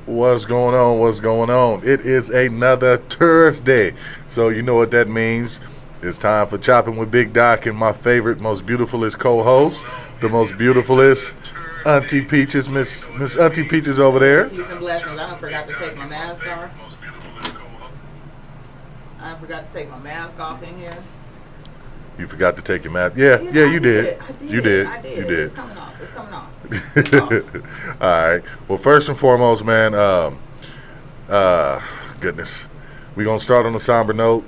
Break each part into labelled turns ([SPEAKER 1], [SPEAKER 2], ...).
[SPEAKER 1] What's going on? What's going on? It is another Thursday. So you know what that means. It's time for Chopping with Big Doc and my favorite, most beautifulest co-host, the most beautifulest Auntie Peaches, Miss Auntie Peaches over there.
[SPEAKER 2] Peace and blessings. I forgot to take my mask off. I forgot to take my mask off in here.
[SPEAKER 1] You forgot to take your mask. Yeah, you did. You did.
[SPEAKER 2] I did.
[SPEAKER 1] You did.
[SPEAKER 2] It's coming off. It's coming off. It's off.
[SPEAKER 1] All right. Well, first and foremost, man, goodness. We're going to start on a somber note.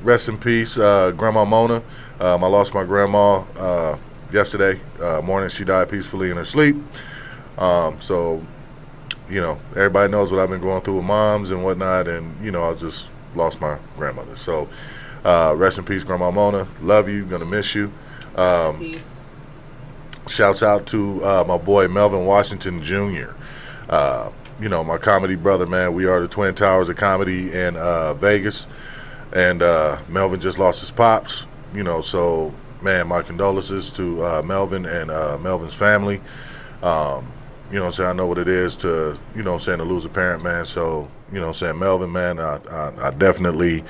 [SPEAKER 1] Rest in peace, Grandma Mona. I lost my grandma yesterday morning. She died peacefully in her sleep. So, everybody knows what I've been going through with moms and whatnot. And, I just lost my grandmother. So, rest in peace, Grandma Mona. Love you. Going to miss you.
[SPEAKER 2] Peace.
[SPEAKER 1] Shouts out to my boy Melvin Washington Jr. My comedy brother, man. We are the Twin Towers of comedy in Vegas. And Melvin just lost his pops. So, man, my condolences to Melvin and Melvin's family. I know what it is to, to lose a parent, man. So, Melvin, man, I definitely,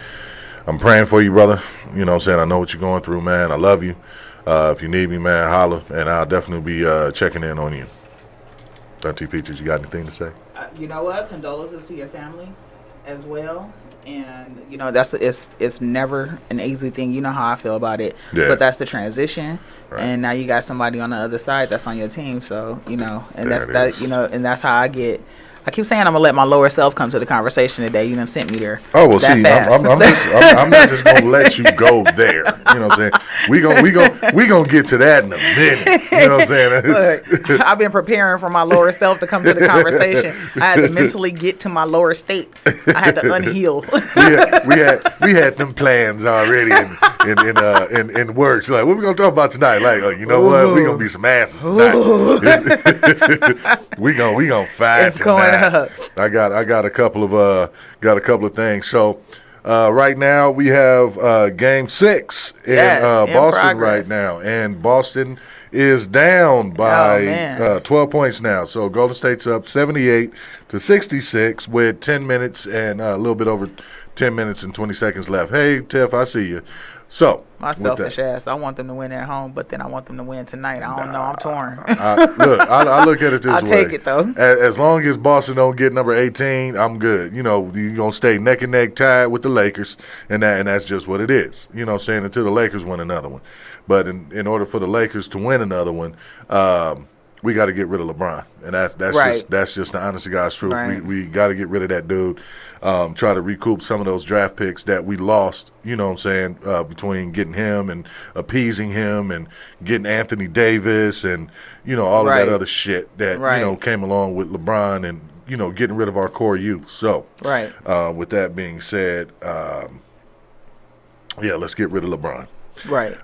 [SPEAKER 1] I'm praying for you, brother. I know what you're going through, man. I love you. If you need me, man, holla, and I'll definitely be checking in on you. Auntie Peaches, you got anything to say?
[SPEAKER 2] You know what? Condolences to your family as well. And, it's never an easy thing. You know how I feel about it. Yeah. But that's the transition. Right. And now you got somebody on the other side that's on your team. So, and that's that, and that's how I get. I keep saying I'm gonna let my lower self come to the conversation today. You done sent me there.
[SPEAKER 1] Oh well, see, I'm not just gonna let you go there. You know what I'm saying? We gonna get to that in a minute. You know what I'm saying?
[SPEAKER 2] Look, I've been preparing for my lower self to come to the conversation. I had to mentally get to my lower state. I had to unheal.
[SPEAKER 1] we had them plans already in works. Like, what we gonna talk about tonight? Like, you know what? We gonna be some asses tonight. we gonna fight
[SPEAKER 2] it's
[SPEAKER 1] tonight.
[SPEAKER 2] Going up.
[SPEAKER 1] I got a couple of things. So right now we have Game 6 in Boston
[SPEAKER 2] progress.
[SPEAKER 1] right now, and Boston is down by 12 points now. So Golden State's up 78-66 with 10 minutes and a little bit over 10 minutes and 20 seconds left. Hey, Tiff, I see you. So
[SPEAKER 2] my selfish ass, I want them to win at home, but then I want them to win tonight. I don't know. I'm torn.
[SPEAKER 1] I look at it this way.
[SPEAKER 2] I'll take it, though.
[SPEAKER 1] As long as Boston don't get number 18, I'm good. You're going to stay neck and neck tied with the Lakers, and that's just what it is. Saying until the Lakers win another one. But in order for the Lakers to win another one, we got to get rid of LeBron, and that's right. That's just the honest to God's truth. Right. We got to get rid of that dude. Try to recoup some of those draft picks that we lost. Between getting him and appeasing him and getting Anthony Davis and all of that other shit that came along with LeBron and getting rid of our core youth. So with that being said, let's get rid of LeBron.
[SPEAKER 2] Right.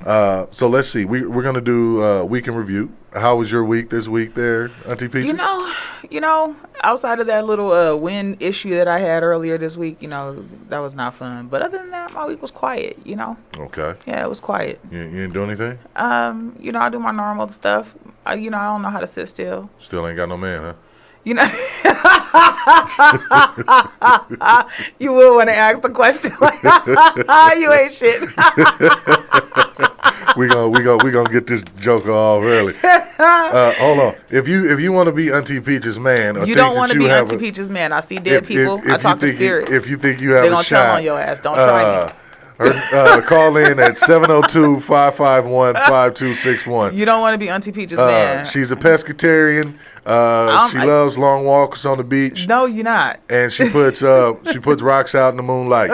[SPEAKER 1] So let's see. We're gonna do week in review. How was your week this week, there, Auntie Peaches?
[SPEAKER 2] Outside of that little win issue that I had earlier this week, that was not fun. But other than that, my week was quiet.
[SPEAKER 1] Okay.
[SPEAKER 2] Yeah, it was quiet.
[SPEAKER 1] You didn't do anything?
[SPEAKER 2] I do my normal stuff. I don't know how to sit still.
[SPEAKER 1] Still ain't got no man, huh?
[SPEAKER 2] You would want to ask the question like, you ain't shit.
[SPEAKER 1] we gonna get this joker off early. Hold on. If you want to be Auntie Peaches' man, or
[SPEAKER 2] you don't want to be Auntie Peaches' man. I see dead people. I talk to spirits.
[SPEAKER 1] If you think you have
[SPEAKER 2] a
[SPEAKER 1] shot,
[SPEAKER 2] they're gonna tell on your ass. Don't try me.
[SPEAKER 1] Call in at 702-551-5261.
[SPEAKER 2] You don't want to be Auntie Peaches' man.
[SPEAKER 1] She's a pescatarian. She loves long walks on the beach.
[SPEAKER 2] No, you're not.
[SPEAKER 1] And she puts rocks out in the moonlight.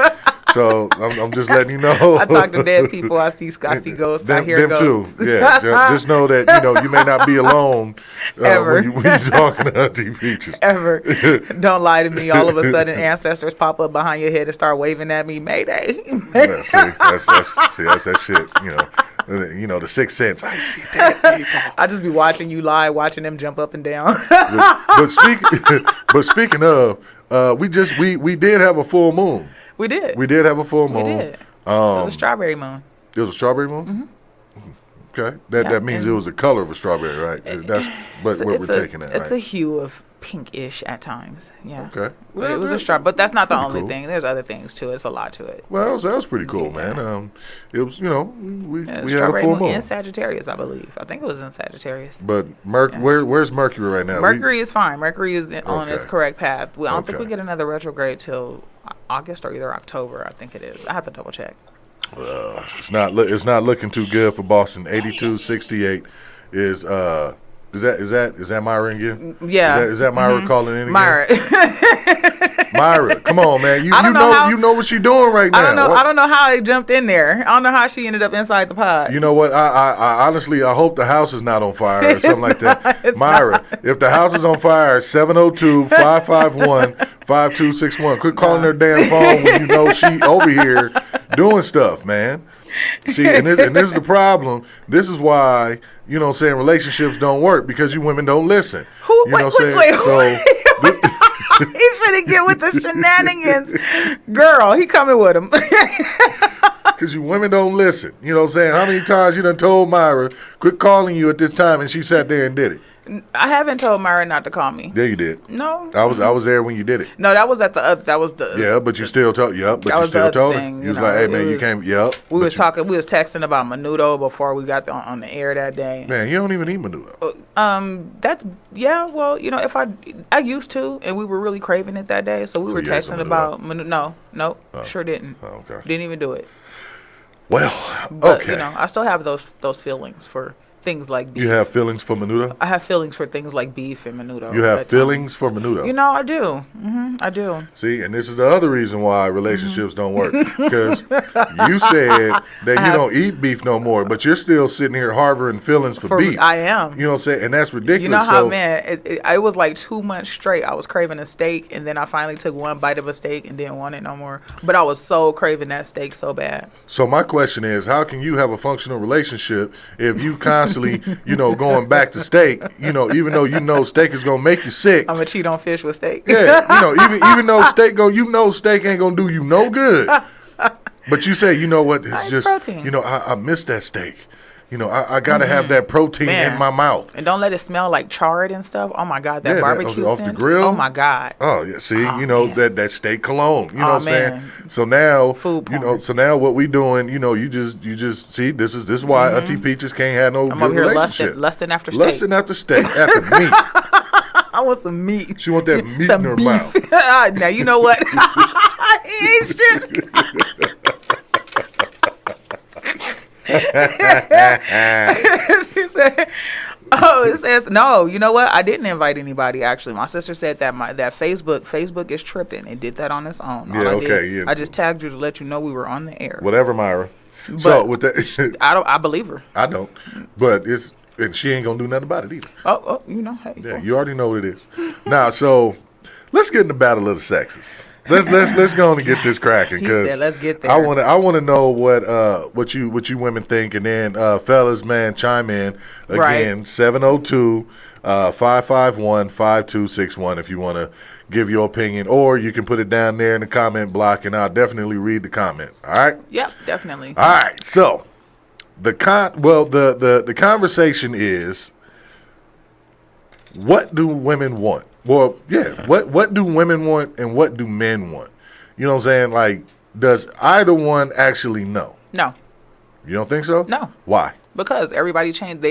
[SPEAKER 1] So I'm just letting you know.
[SPEAKER 2] I talk to dead people. I see ghosts. I hear ghosts.
[SPEAKER 1] Too. Yeah. Just know that you may not be alone
[SPEAKER 2] ever
[SPEAKER 1] when you're talking to Auntie Peaches.
[SPEAKER 2] Ever. Don't lie to me. All of a sudden, ancestors pop up behind your head and start waving at me. Mayday.
[SPEAKER 1] Yeah, that's that shit. The Sixth Sense. I see dead people.
[SPEAKER 2] I just be watching you lie, watching them jump up and down.
[SPEAKER 1] but speaking of, we did have a full moon.
[SPEAKER 2] We did.
[SPEAKER 1] We did have a full moon.
[SPEAKER 2] We did. It was a strawberry moon.
[SPEAKER 1] It was a strawberry moon?
[SPEAKER 2] Mm-hmm.
[SPEAKER 1] Okay, that means it was the color of a strawberry, right? That's what we're taking at.
[SPEAKER 2] It's a hue of pinkish at times. Yeah.
[SPEAKER 1] Okay.
[SPEAKER 2] Well, but it was a strawberry, but that's not the only
[SPEAKER 1] cool.
[SPEAKER 2] thing. There's other things too. It's a lot to it.
[SPEAKER 1] Well, that was pretty cool, man. It was, we had a full moon
[SPEAKER 2] in Sagittarius, I believe. I think it was in Sagittarius.
[SPEAKER 1] But where's Mercury right now?
[SPEAKER 2] Mercury is fine. Mercury is on its correct path. I don't think we get another retrograde till August or either October. I think it is. I have to double check.
[SPEAKER 1] It's not looking too good for Boston. 82-68 is that Myra again?
[SPEAKER 2] Yeah.
[SPEAKER 1] Is that Myra calling in again?
[SPEAKER 2] Myra.
[SPEAKER 1] Myra, come on, man. You know what she's doing right now.
[SPEAKER 2] I don't know how I jumped in there. I don't know how she ended up inside the pod.
[SPEAKER 1] You know what? I honestly hope the house is not on fire or something like that. Myra, if the house is on fire, 702-551-5261. Quit calling her damn phone when you know she over here doing stuff, man. See, and this is the problem. This is why, relationships don't work, because you women don't listen.
[SPEAKER 2] Wait. He's finna get with the shenanigans. Girl, he coming with him.
[SPEAKER 1] Because you women don't listen. You know what I'm saying? How many times you done told Myra, quit calling you at this time, and she sat there and did it?
[SPEAKER 2] I haven't told Myra not to call me.
[SPEAKER 1] Yeah, you did.
[SPEAKER 2] No.
[SPEAKER 1] I was there when you did it.
[SPEAKER 2] No, that was at the that was the
[SPEAKER 1] Yeah, but you still told her. You was like, hey man, you came we was
[SPEAKER 2] texting about menudo before we got on the air that day.
[SPEAKER 1] Man, you don't even eat menudo.
[SPEAKER 2] If I used to, and we were really craving it that day, so we were texting about menudo. No, sure didn't.
[SPEAKER 1] Oh, okay.
[SPEAKER 2] Didn't even do it.
[SPEAKER 1] Well,
[SPEAKER 2] but,
[SPEAKER 1] okay.
[SPEAKER 2] I still have those feelings for things like beef.
[SPEAKER 1] You have feelings for menudo?
[SPEAKER 2] I have feelings for things like beef and menudo.
[SPEAKER 1] You have feelings for menudo?
[SPEAKER 2] I do. I do.
[SPEAKER 1] See, and this is the other reason why relationships don't work. Because you said that you don't eat beef no more, but you're still sitting here harboring feelings for beef.
[SPEAKER 2] I am.
[SPEAKER 1] You know what I'm saying? And that's ridiculous.
[SPEAKER 2] You know how, man, it was like 2 months straight. I was craving a steak, and then I finally took one bite of a steak and didn't want it no more. But I was so craving that steak so bad.
[SPEAKER 1] So my question is, how can you have a functional relationship if you constantly, going back to steak, even though steak is gonna make you sick?
[SPEAKER 2] I'm gonna cheat on fish with steak.
[SPEAKER 1] Yeah, even though steak steak ain't gonna do you no good. But you say, what? It's just protein. I miss that steak. I gotta have that protein in my mouth.
[SPEAKER 2] And don't let it smell like charred and stuff. Oh my God, that barbecue
[SPEAKER 1] off
[SPEAKER 2] scent.
[SPEAKER 1] The grill.
[SPEAKER 2] Oh my God.
[SPEAKER 1] Oh yeah, see, that steak cologne. You know what I'm saying? So now,
[SPEAKER 2] food porn.
[SPEAKER 1] So now what we doing? You just see this is why Auntie Peachez can't have no good relationship.
[SPEAKER 2] Lusting after steak.
[SPEAKER 1] Lusting after steak, after meat.
[SPEAKER 2] I want some meat.
[SPEAKER 1] She want that meat in her mouth.
[SPEAKER 2] Now you know what? He ain't shit. She said, it says no. You know what? I didn't invite anybody. Actually, my sister said that that Facebook is tripping. It did that on its own. I just tagged you to let you know we were on the air.
[SPEAKER 1] Whatever, Myra. But so with that,
[SPEAKER 2] I believe her.
[SPEAKER 1] I don't, but and she ain't gonna do nothing about it either.
[SPEAKER 2] Hey.
[SPEAKER 1] Yeah, you already know what it is. Now, so let's get in the battle of the sexes. Let's go on and get this cracking, because
[SPEAKER 2] let's get there.
[SPEAKER 1] I want to know what you women think, and then fellas, man, chime in again. 702-551-5261 if you want to give your opinion, or you can put it down there in the comment block, and I'll definitely read the comment. All right?
[SPEAKER 2] Yep, definitely.
[SPEAKER 1] All right. So the conversation is, what do women want? Well, yeah, what do women want and what do men want? You know what I'm saying? Like, does either one actually know?
[SPEAKER 2] No.
[SPEAKER 1] You don't think so?
[SPEAKER 2] No.
[SPEAKER 1] Why?
[SPEAKER 2] Because everybody changed.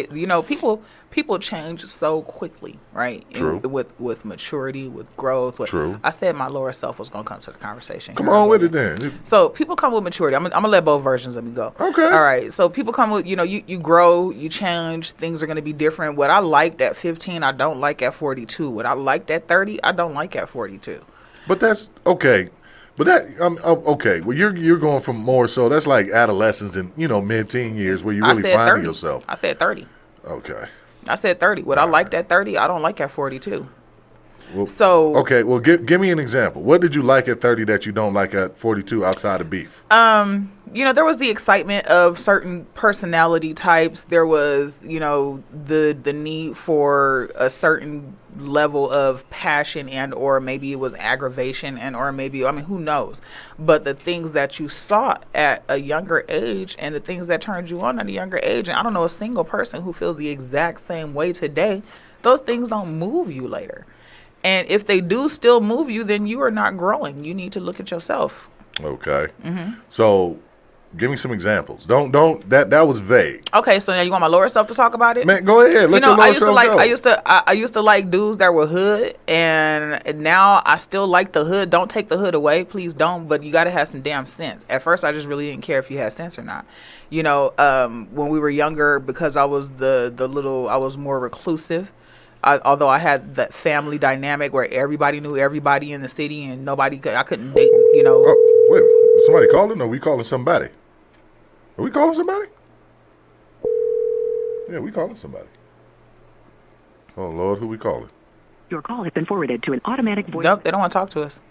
[SPEAKER 2] People change so quickly, right?
[SPEAKER 1] True.
[SPEAKER 2] With maturity, with growth.
[SPEAKER 1] True.
[SPEAKER 2] I said my lower self was going to come to the conversation.
[SPEAKER 1] Come on with it then.
[SPEAKER 2] So people come with maturity. I'm going to let both versions of me go.
[SPEAKER 1] Okay.
[SPEAKER 2] All right. So people come with, you grow, you change. Things are going to be different. What I liked at 15, I don't like at 42. What I liked at 30, I don't like at 42.
[SPEAKER 1] But that's okay. But that okay. Well, you're going from more so that's like adolescence and mid-teen years where you really finding yourself.
[SPEAKER 2] I said 30.
[SPEAKER 1] Okay.
[SPEAKER 2] I said 30. What I liked at 30, I don't like at 42.
[SPEAKER 1] Well,
[SPEAKER 2] so
[SPEAKER 1] okay. Well, give me an example. What did you like at 30 that you don't like at 42 outside of beef?
[SPEAKER 2] There was the excitement of certain personality types. There was, the need for a certain level of passion and or maybe it was aggravation and or maybe, I mean, who knows, but the things that you sought at a younger age and the things that turned you on at a younger age, and I don't know a single person who feels the exact same way today. Those things don't move you later, and if they do still move you, then you are not growing. You need to look at yourself.
[SPEAKER 1] Okay. So give me some examples. Don't that was vague.
[SPEAKER 2] Okay, so now you want my lower self to talk about it?
[SPEAKER 1] Man, go ahead. Let your lower self go.
[SPEAKER 2] I used to like dudes that were hood, and now I still like the hood. Don't take the hood away, please don't. But you got to have some damn sense. At first, I just really didn't care if you had sense or not. You know, when we were younger, because I was I was more reclusive. Although I had that family dynamic where everybody knew everybody in the city and I couldn't date. You know.
[SPEAKER 1] Oh, wait. Somebody calling? Or are we calling somebody? Are we calling somebody? Yeah, we calling somebody. Oh, Lord, who we calling?
[SPEAKER 3] Your call has been forwarded to an automatic voice.
[SPEAKER 2] Nope, they don't want to talk to us.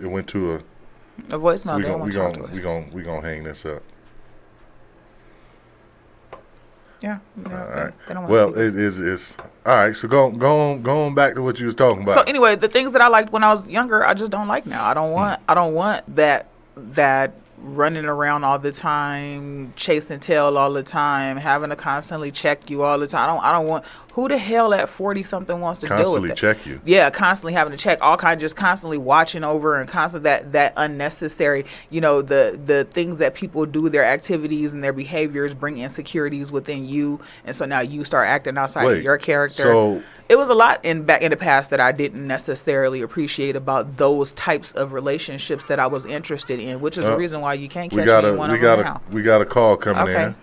[SPEAKER 1] It went to a
[SPEAKER 2] voicemail. They don't want to talk to us.
[SPEAKER 1] We gonna hang this up.
[SPEAKER 2] Yeah.
[SPEAKER 1] All right.
[SPEAKER 2] They don't want
[SPEAKER 1] Well,
[SPEAKER 2] to
[SPEAKER 1] it's all right. So go on back to what you was talking about.
[SPEAKER 2] So anyway, the things that I liked when I was younger, I just don't like now. I don't want that running around all the time, chasing tail all the time, having to constantly check you all the time. I don't want. Who the hell at 40 something wants to deal with
[SPEAKER 1] constantly
[SPEAKER 2] that?
[SPEAKER 1] check you?
[SPEAKER 2] Yeah, constantly having to check, all kinds, just constantly watching over and constantly that unnecessary. You know, the things that people do, their activities and their behaviors bring insecurities within you, and so now you start acting outside of your character.
[SPEAKER 1] So
[SPEAKER 2] it was a lot back in the past that I didn't necessarily appreciate about those types of relationships that I was interested in, which is the reason why you can't catch me in one of them now.
[SPEAKER 1] We got a call coming in.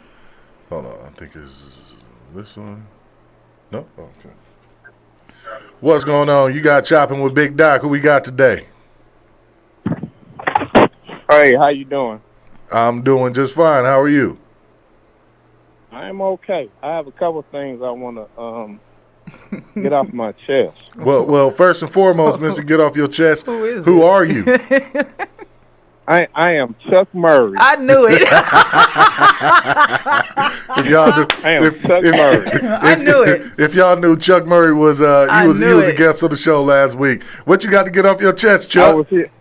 [SPEAKER 1] Hold on, I think it's this one. No? Okay. What's going on? You got Choppin' with Big Doc. Who we got today?
[SPEAKER 4] Hey, how you doing?
[SPEAKER 1] I'm doing just fine. How are you?
[SPEAKER 4] I'm okay. I have a couple of things I want to get off my chest.
[SPEAKER 1] Well, first and foremost, Mr. Get Off Your Chest. Who are you?
[SPEAKER 4] I am Chuck Murray.
[SPEAKER 2] I knew it. I knew it.
[SPEAKER 1] If y'all knew Chuck Murray was he was a guest on the show last week. What you got to get off your chest, Chuck?
[SPEAKER 4] I was here.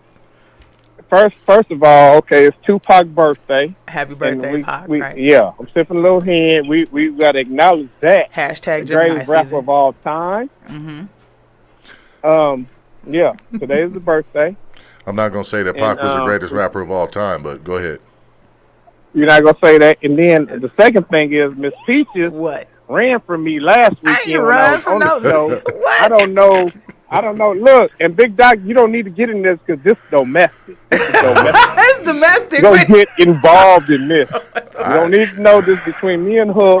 [SPEAKER 4] First of all, okay, it's Tupac's birthday.
[SPEAKER 2] Happy birthday, Pac. Right.
[SPEAKER 4] Yeah, I'm sipping a little hand. We got to acknowledge that.
[SPEAKER 2] Hashtag
[SPEAKER 4] the greatest rapper of all time. Yeah, today is the birthday.
[SPEAKER 1] I'm not gonna say that Pac was the greatest rapper of all time, but go ahead.
[SPEAKER 4] You're not gonna say that. And then the second thing is Miss Peachez ran for me last weekend when I was on the show. I don't know. Look, and Big Doc, you don't need to get in this because this is domestic.
[SPEAKER 2] It's domestic.
[SPEAKER 4] Don't get involved in this. You don't need to know this between me and her.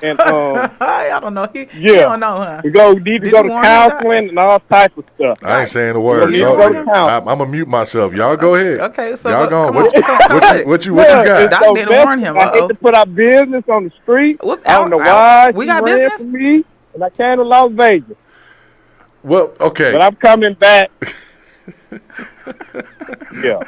[SPEAKER 4] And
[SPEAKER 2] I don't know. He don't know, huh?
[SPEAKER 4] Need to go to counseling and all type of stuff.
[SPEAKER 1] I ain't saying a word. I'm gonna mute myself. Y'all go ahead.
[SPEAKER 2] Okay, so
[SPEAKER 1] y'all go on. What you got?
[SPEAKER 2] Doc didn't warn him.
[SPEAKER 4] I hate to put our business on the street. I don't know why
[SPEAKER 2] we
[SPEAKER 4] she
[SPEAKER 2] got
[SPEAKER 4] ran
[SPEAKER 2] business
[SPEAKER 4] for me, and I came to Las Vegas.
[SPEAKER 1] Well, okay.
[SPEAKER 4] But I'm coming back. Yeah.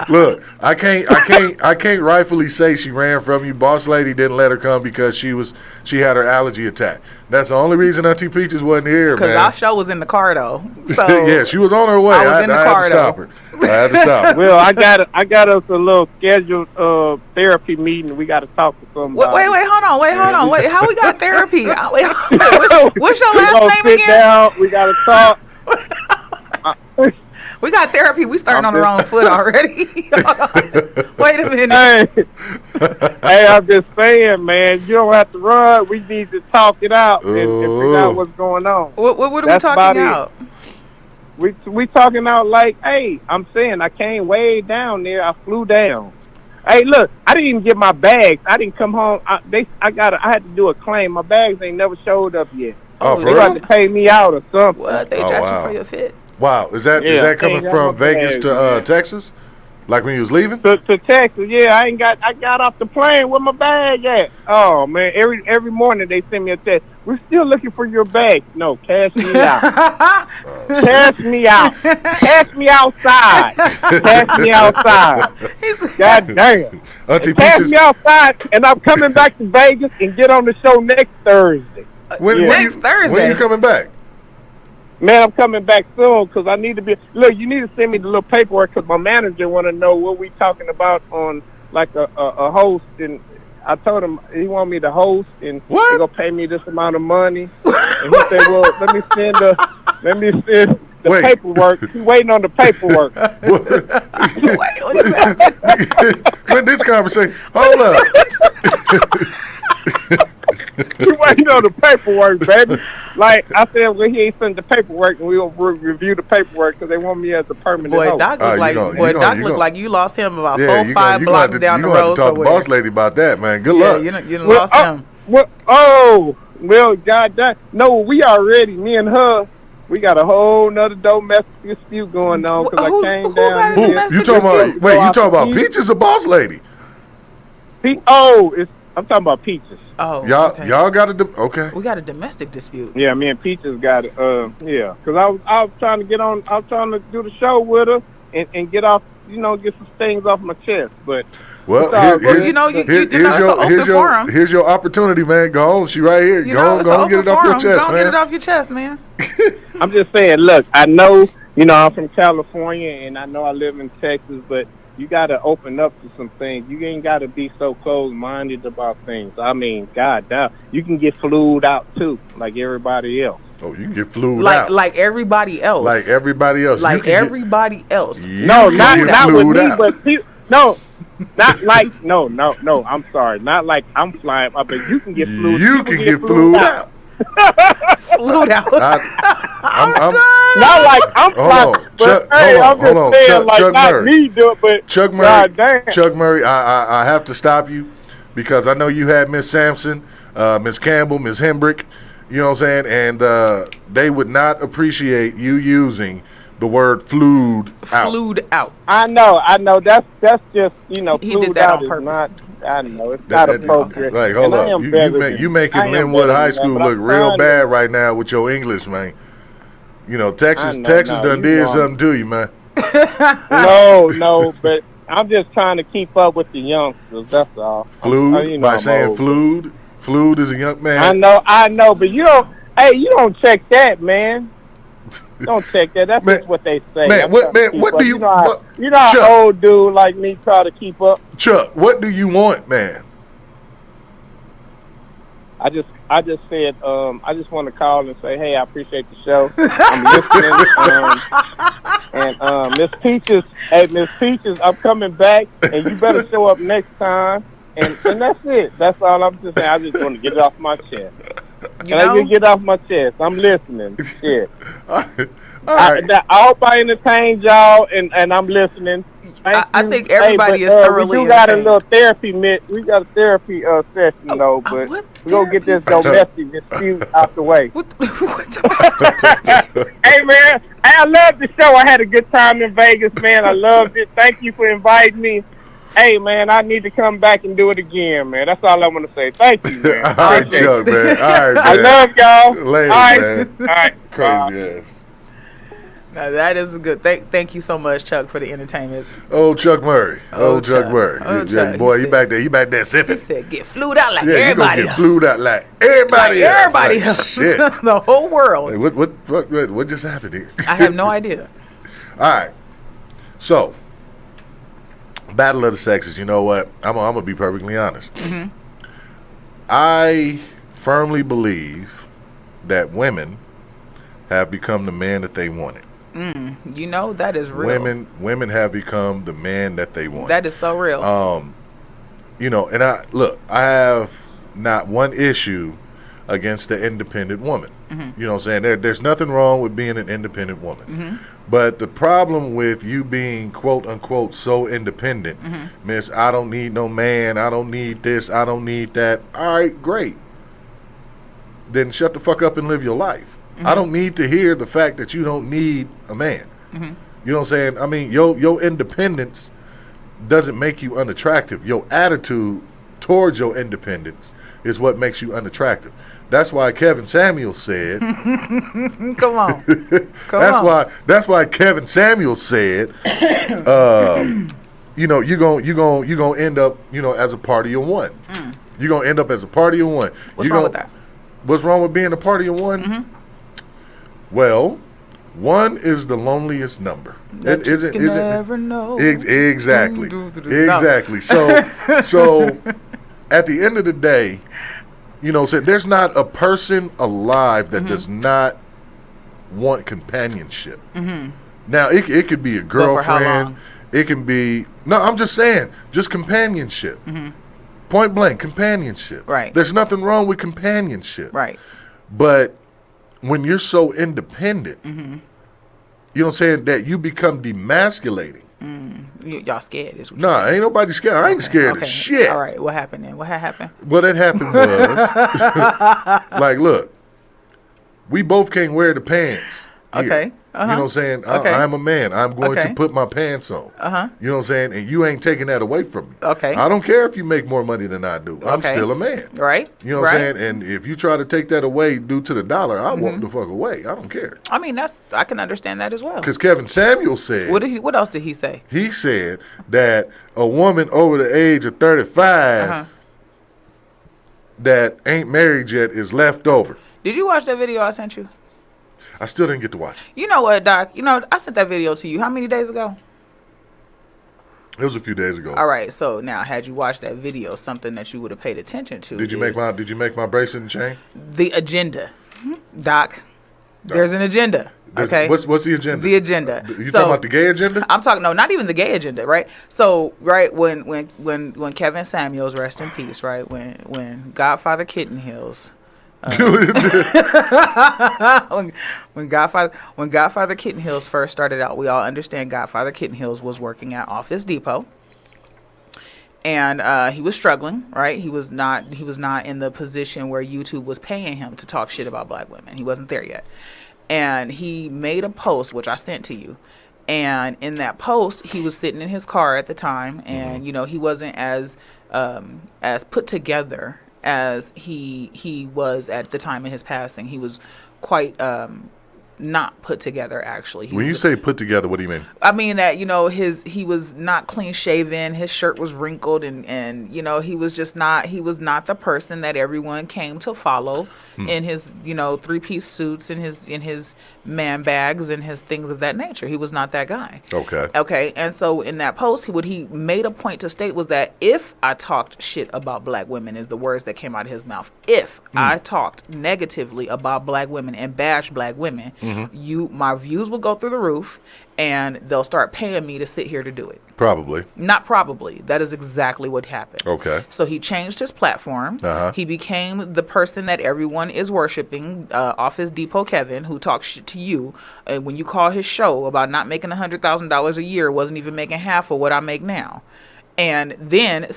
[SPEAKER 1] Look. I can't rightfully say she ran from you. Boss lady didn't let her come because she had her allergy attack. That's the only reason Auntie Peachez wasn't here, man.
[SPEAKER 2] Because our show was in the car though. So
[SPEAKER 1] yeah, she was on her way.
[SPEAKER 2] I was in the car though.
[SPEAKER 1] I had to stop her.
[SPEAKER 4] Well, I got us a little scheduled therapy meeting. We got to talk to somebody.
[SPEAKER 2] Wait, hold on. Wait, how we got therapy? What's your last name again?
[SPEAKER 4] Down. We got to talk.
[SPEAKER 2] We got therapy. We starting on the wrong foot already. Wait a minute.
[SPEAKER 4] Hey, I'm just saying, man. You don't have to run. We need to talk it out and figure out what's going on.
[SPEAKER 2] What are we talking out?
[SPEAKER 4] We talking out like, hey, I'm saying I came way down there. I flew down. Hey, look, I didn't even get my bags. I didn't come home. I had to do a claim. My bags ain't never showed up yet.
[SPEAKER 1] Oh, for
[SPEAKER 4] they
[SPEAKER 1] real?
[SPEAKER 4] got to pay me out or something.
[SPEAKER 2] What? They jacked you for your fit?
[SPEAKER 1] Wow, is that coming from Vegas to Texas? Like when you was leaving?
[SPEAKER 4] To Texas, yeah. I got off the plane with my bag at. Oh man, every morning they send me a text. We're still looking for your bag. No, cash me out. Cash me out. Cash me outside. Cash me outside. God damn.
[SPEAKER 1] Auntie
[SPEAKER 4] Cash
[SPEAKER 1] Peachez,
[SPEAKER 4] me outside, and I'm coming back to Vegas and get on the show next Thursday.
[SPEAKER 2] Next Thursday.
[SPEAKER 1] When you coming back?
[SPEAKER 4] Man, I'm coming back soon because I need to be. Look, you need to send me the little paperwork because my manager want to know what we talking about on like a host. And I told him he want me to host and he gonna pay me this amount of money. And he said, "Well, let me send the paperwork." He's waiting on the paperwork.
[SPEAKER 2] Wait, what is that?
[SPEAKER 1] When this conversation, hold up.
[SPEAKER 4] He waiting on the paperwork, baby. Like I said, well, he ain't sent the paperwork, and we'll review the paperwork because they want me as a permanent host.
[SPEAKER 2] Doc look like you lost him about 4-5 blocks down the road.
[SPEAKER 1] You gonna talk to boss lady about that, man. Good luck.
[SPEAKER 2] You lost him.
[SPEAKER 4] Well, God, no, we already, me and her, we got a whole nother domestic dispute going on because I came down.
[SPEAKER 1] You talking about Peachez or boss lady?
[SPEAKER 4] I'm talking about Peachez.
[SPEAKER 2] Oh,
[SPEAKER 1] y'all got okay.
[SPEAKER 2] We got a domestic dispute.
[SPEAKER 4] Yeah, me and Peachez got it. Because I was trying to I was trying to do the show with her and get off, get some things off my chest. But
[SPEAKER 1] here's your opportunity, man. Go on, she right here. Go on, get it off your chest, man.
[SPEAKER 2] Get it off your chest, man.
[SPEAKER 4] I'm just saying. Look, I know, I'm from California and I know I live in Texas, but you got to open up to some things. You ain't got to be so closed-minded about things. I mean, God damn, you can get flued out too, like everybody else.
[SPEAKER 1] Oh, you can get flued out.
[SPEAKER 2] Like everybody else.
[SPEAKER 1] Like everybody else.
[SPEAKER 2] Like everybody else.
[SPEAKER 4] No, not with me, but no. I'm sorry. Not like I'm flying, but you can get flued.
[SPEAKER 1] You can get flued out.
[SPEAKER 2] Flued out. I'm done.
[SPEAKER 4] Not like I'm flying. Hold on.
[SPEAKER 1] Chuck
[SPEAKER 4] not
[SPEAKER 1] Murray.
[SPEAKER 4] Me do it, but
[SPEAKER 1] Chuck Murray. Chuck Murray. I have to stop you because I know you had Miss Sampson, Miss Campbell, Miss Hembrick. You know what I'm saying? And they would not appreciate you using the word flued out.
[SPEAKER 2] Flued out.
[SPEAKER 4] I know. That's just
[SPEAKER 2] he
[SPEAKER 4] flued
[SPEAKER 2] did that
[SPEAKER 4] out
[SPEAKER 2] on purpose.
[SPEAKER 4] Not, I know it's not appropriate.
[SPEAKER 1] Like, hold up, you making Linwood High School look real bad right now with your English, man. Texas done did something to you, man.
[SPEAKER 4] No, but I'm just trying to keep up with the youngsters. That's all.
[SPEAKER 1] Flued by saying flued. Flued is a young man.
[SPEAKER 4] I know, but you don't. Hey, you don't check that, man. Don't check that. That's just what they say.
[SPEAKER 1] Man, what do you?
[SPEAKER 4] You know how old dude like me try to keep up.
[SPEAKER 1] Chuck, what do you want, man?
[SPEAKER 4] I just said I just want to call and say, hey, I appreciate the show. I'm listening. And Miss Peachez, I'm coming back, and you better show up next time. And that's it. That's all I'm just saying. I just want to get it off my chest. I just get it off my chest? I'm listening. Shit. All right. I hope I entertained y'all, and I'm listening.
[SPEAKER 2] I think everybody is thoroughly
[SPEAKER 4] we do got a little therapy. We got a therapy session though, but we're gonna get this domestic dispute out the way. Hey man, I love the show. I had a good time in Vegas, man. I loved it. Thank you for inviting me. Hey man, I need to come back and do it again, man. That's all I want to say. Thank you, man.
[SPEAKER 1] All right, Chuck, man. All right, man.
[SPEAKER 4] I love y'all.
[SPEAKER 1] Later,
[SPEAKER 4] all right,
[SPEAKER 1] man.
[SPEAKER 4] All right,
[SPEAKER 1] crazy ass.
[SPEAKER 2] Now that is good. Thank you so much, Chuck, for the entertainment.
[SPEAKER 1] Chuck Murray. Chuck Murray.
[SPEAKER 2] Chuck.
[SPEAKER 1] Boy, he back there sipping.
[SPEAKER 2] He said, "Get flued out like everybody else."
[SPEAKER 1] Get flued out like everybody else.
[SPEAKER 2] Everybody else.
[SPEAKER 1] Shit.
[SPEAKER 2] The whole world.
[SPEAKER 1] Hey, what just happened here?
[SPEAKER 2] I have no idea.
[SPEAKER 1] All right. So, Battle of the Sexes. You know what? I'm gonna be perfectly honest.
[SPEAKER 2] Mm-hmm.
[SPEAKER 1] I firmly believe that women have become the man that they wanted.
[SPEAKER 2] That is real.
[SPEAKER 1] Women have become the man that they want.
[SPEAKER 2] That is so real.
[SPEAKER 1] And I have not one issue against the independent woman.
[SPEAKER 2] Mm-hmm.
[SPEAKER 1] You know what I'm saying? There's nothing wrong with being an independent woman.
[SPEAKER 2] Mm-hmm.
[SPEAKER 1] But the problem with you being quote unquote so independent, Miss, I don't need no man, I don't need this, I don't need that. All right, great. Then shut the fuck up and live your life. I don't need to hear the fact that you don't need a man. You know what I'm saying? I mean, your independence doesn't make you unattractive. Your attitude towards your independence is what makes you unattractive. That's why Kevin Samuels said.
[SPEAKER 2] Come on.
[SPEAKER 1] That's why Kevin Samuels said. You're gonna end up, as a party of one. You're gonna end up as a party of one.
[SPEAKER 2] What's wrong with that?
[SPEAKER 1] What's wrong with being a party of one?
[SPEAKER 2] Mm-hmm.
[SPEAKER 1] Well, one is the loneliest number.
[SPEAKER 2] That you can never know.
[SPEAKER 1] Exactly. Exactly. So at the end of the day, you know, so there's not a person alive that does not want companionship. Now, it could be a girlfriend.
[SPEAKER 2] But for how long?
[SPEAKER 1] It can be, no, I'm just saying, just companionship. Point blank, companionship.
[SPEAKER 2] Right.
[SPEAKER 1] There's nothing wrong with companionship.
[SPEAKER 2] Right.
[SPEAKER 1] But when you're so independent, you know what I'm saying, that you become demasculating.
[SPEAKER 2] Y'all scared is what
[SPEAKER 1] Nah,
[SPEAKER 2] you're saying.
[SPEAKER 1] ain't nobody scared. I ain't scared of shit.
[SPEAKER 2] All right, what happened then? What happened?
[SPEAKER 1] What had happened was, like, look, we both can't wear the pants here.
[SPEAKER 2] Okay.
[SPEAKER 1] You know what I'm saying? I'm a man. I'm going to put my pants on. You know what I'm saying? And you ain't taking that away from me.
[SPEAKER 2] Okay.
[SPEAKER 1] I don't care if you make more money than I do. I'm still a man.
[SPEAKER 2] Right.
[SPEAKER 1] You know what I'm saying? And if you try to take that away due to the dollar, I walk the fuck away. I don't care.
[SPEAKER 2] I mean, I can understand that as well.
[SPEAKER 1] Because Kevin Samuels said.
[SPEAKER 2] What else did he say?
[SPEAKER 1] He said that a woman over the age of 35 that ain't married yet is left over.
[SPEAKER 2] Did you watch that video I sent you?
[SPEAKER 1] I still didn't get to watch it.
[SPEAKER 2] You know what, Doc? You know, I sent that video to you. How many days ago?
[SPEAKER 1] It was a few days ago.
[SPEAKER 2] All right. So now, had you watched that video, something that you would have paid attention to.
[SPEAKER 1] Did you make my bracelet and chain?
[SPEAKER 2] The agenda, Doc. There's an agenda. Okay.
[SPEAKER 1] What's the agenda?
[SPEAKER 2] The agenda.
[SPEAKER 1] You talking about the gay agenda?
[SPEAKER 2] I'm talking not even the gay agenda, right? So, right when Kevin Samuels, rest in peace, right? When Godfather Kitten Hills. when Godfather Kitten Hills first started out, we all understand Godfather Kitten Hills was working at Office Depot, and he was struggling. Right, he was not in the position where YouTube was paying him to talk shit about black women. He wasn't there yet, and he made a post which I sent to you. And in that post, he was sitting in his car at the time, and you know he wasn't as put together as he was at the time of his passing. He was quite not put together, actually.
[SPEAKER 1] When you say put together, what do you mean?
[SPEAKER 2] I mean that, you know, he was not clean shaven, his shirt was wrinkled, and you know, he was not the person that everyone came to follow in his, you know, 3-piece suits, in his man bags and his things of that nature. He was not that guy. Okay. And so in that post, what he made a point to state was that if I talked shit about black women, is the words that came out of his mouth, if I talked negatively about black women and bashed black women, my views will go through the roof, and they'll start paying me to sit here to do it.
[SPEAKER 1] Probably.
[SPEAKER 2] Not probably. That is exactly what happened.
[SPEAKER 1] Okay.
[SPEAKER 2] So he changed his platform. He became the person that everyone is worshiping, Office Depot Kevin, who talks shit to you. And when you call his show about not making $100,000 a year, wasn't even making half of what I make now. And then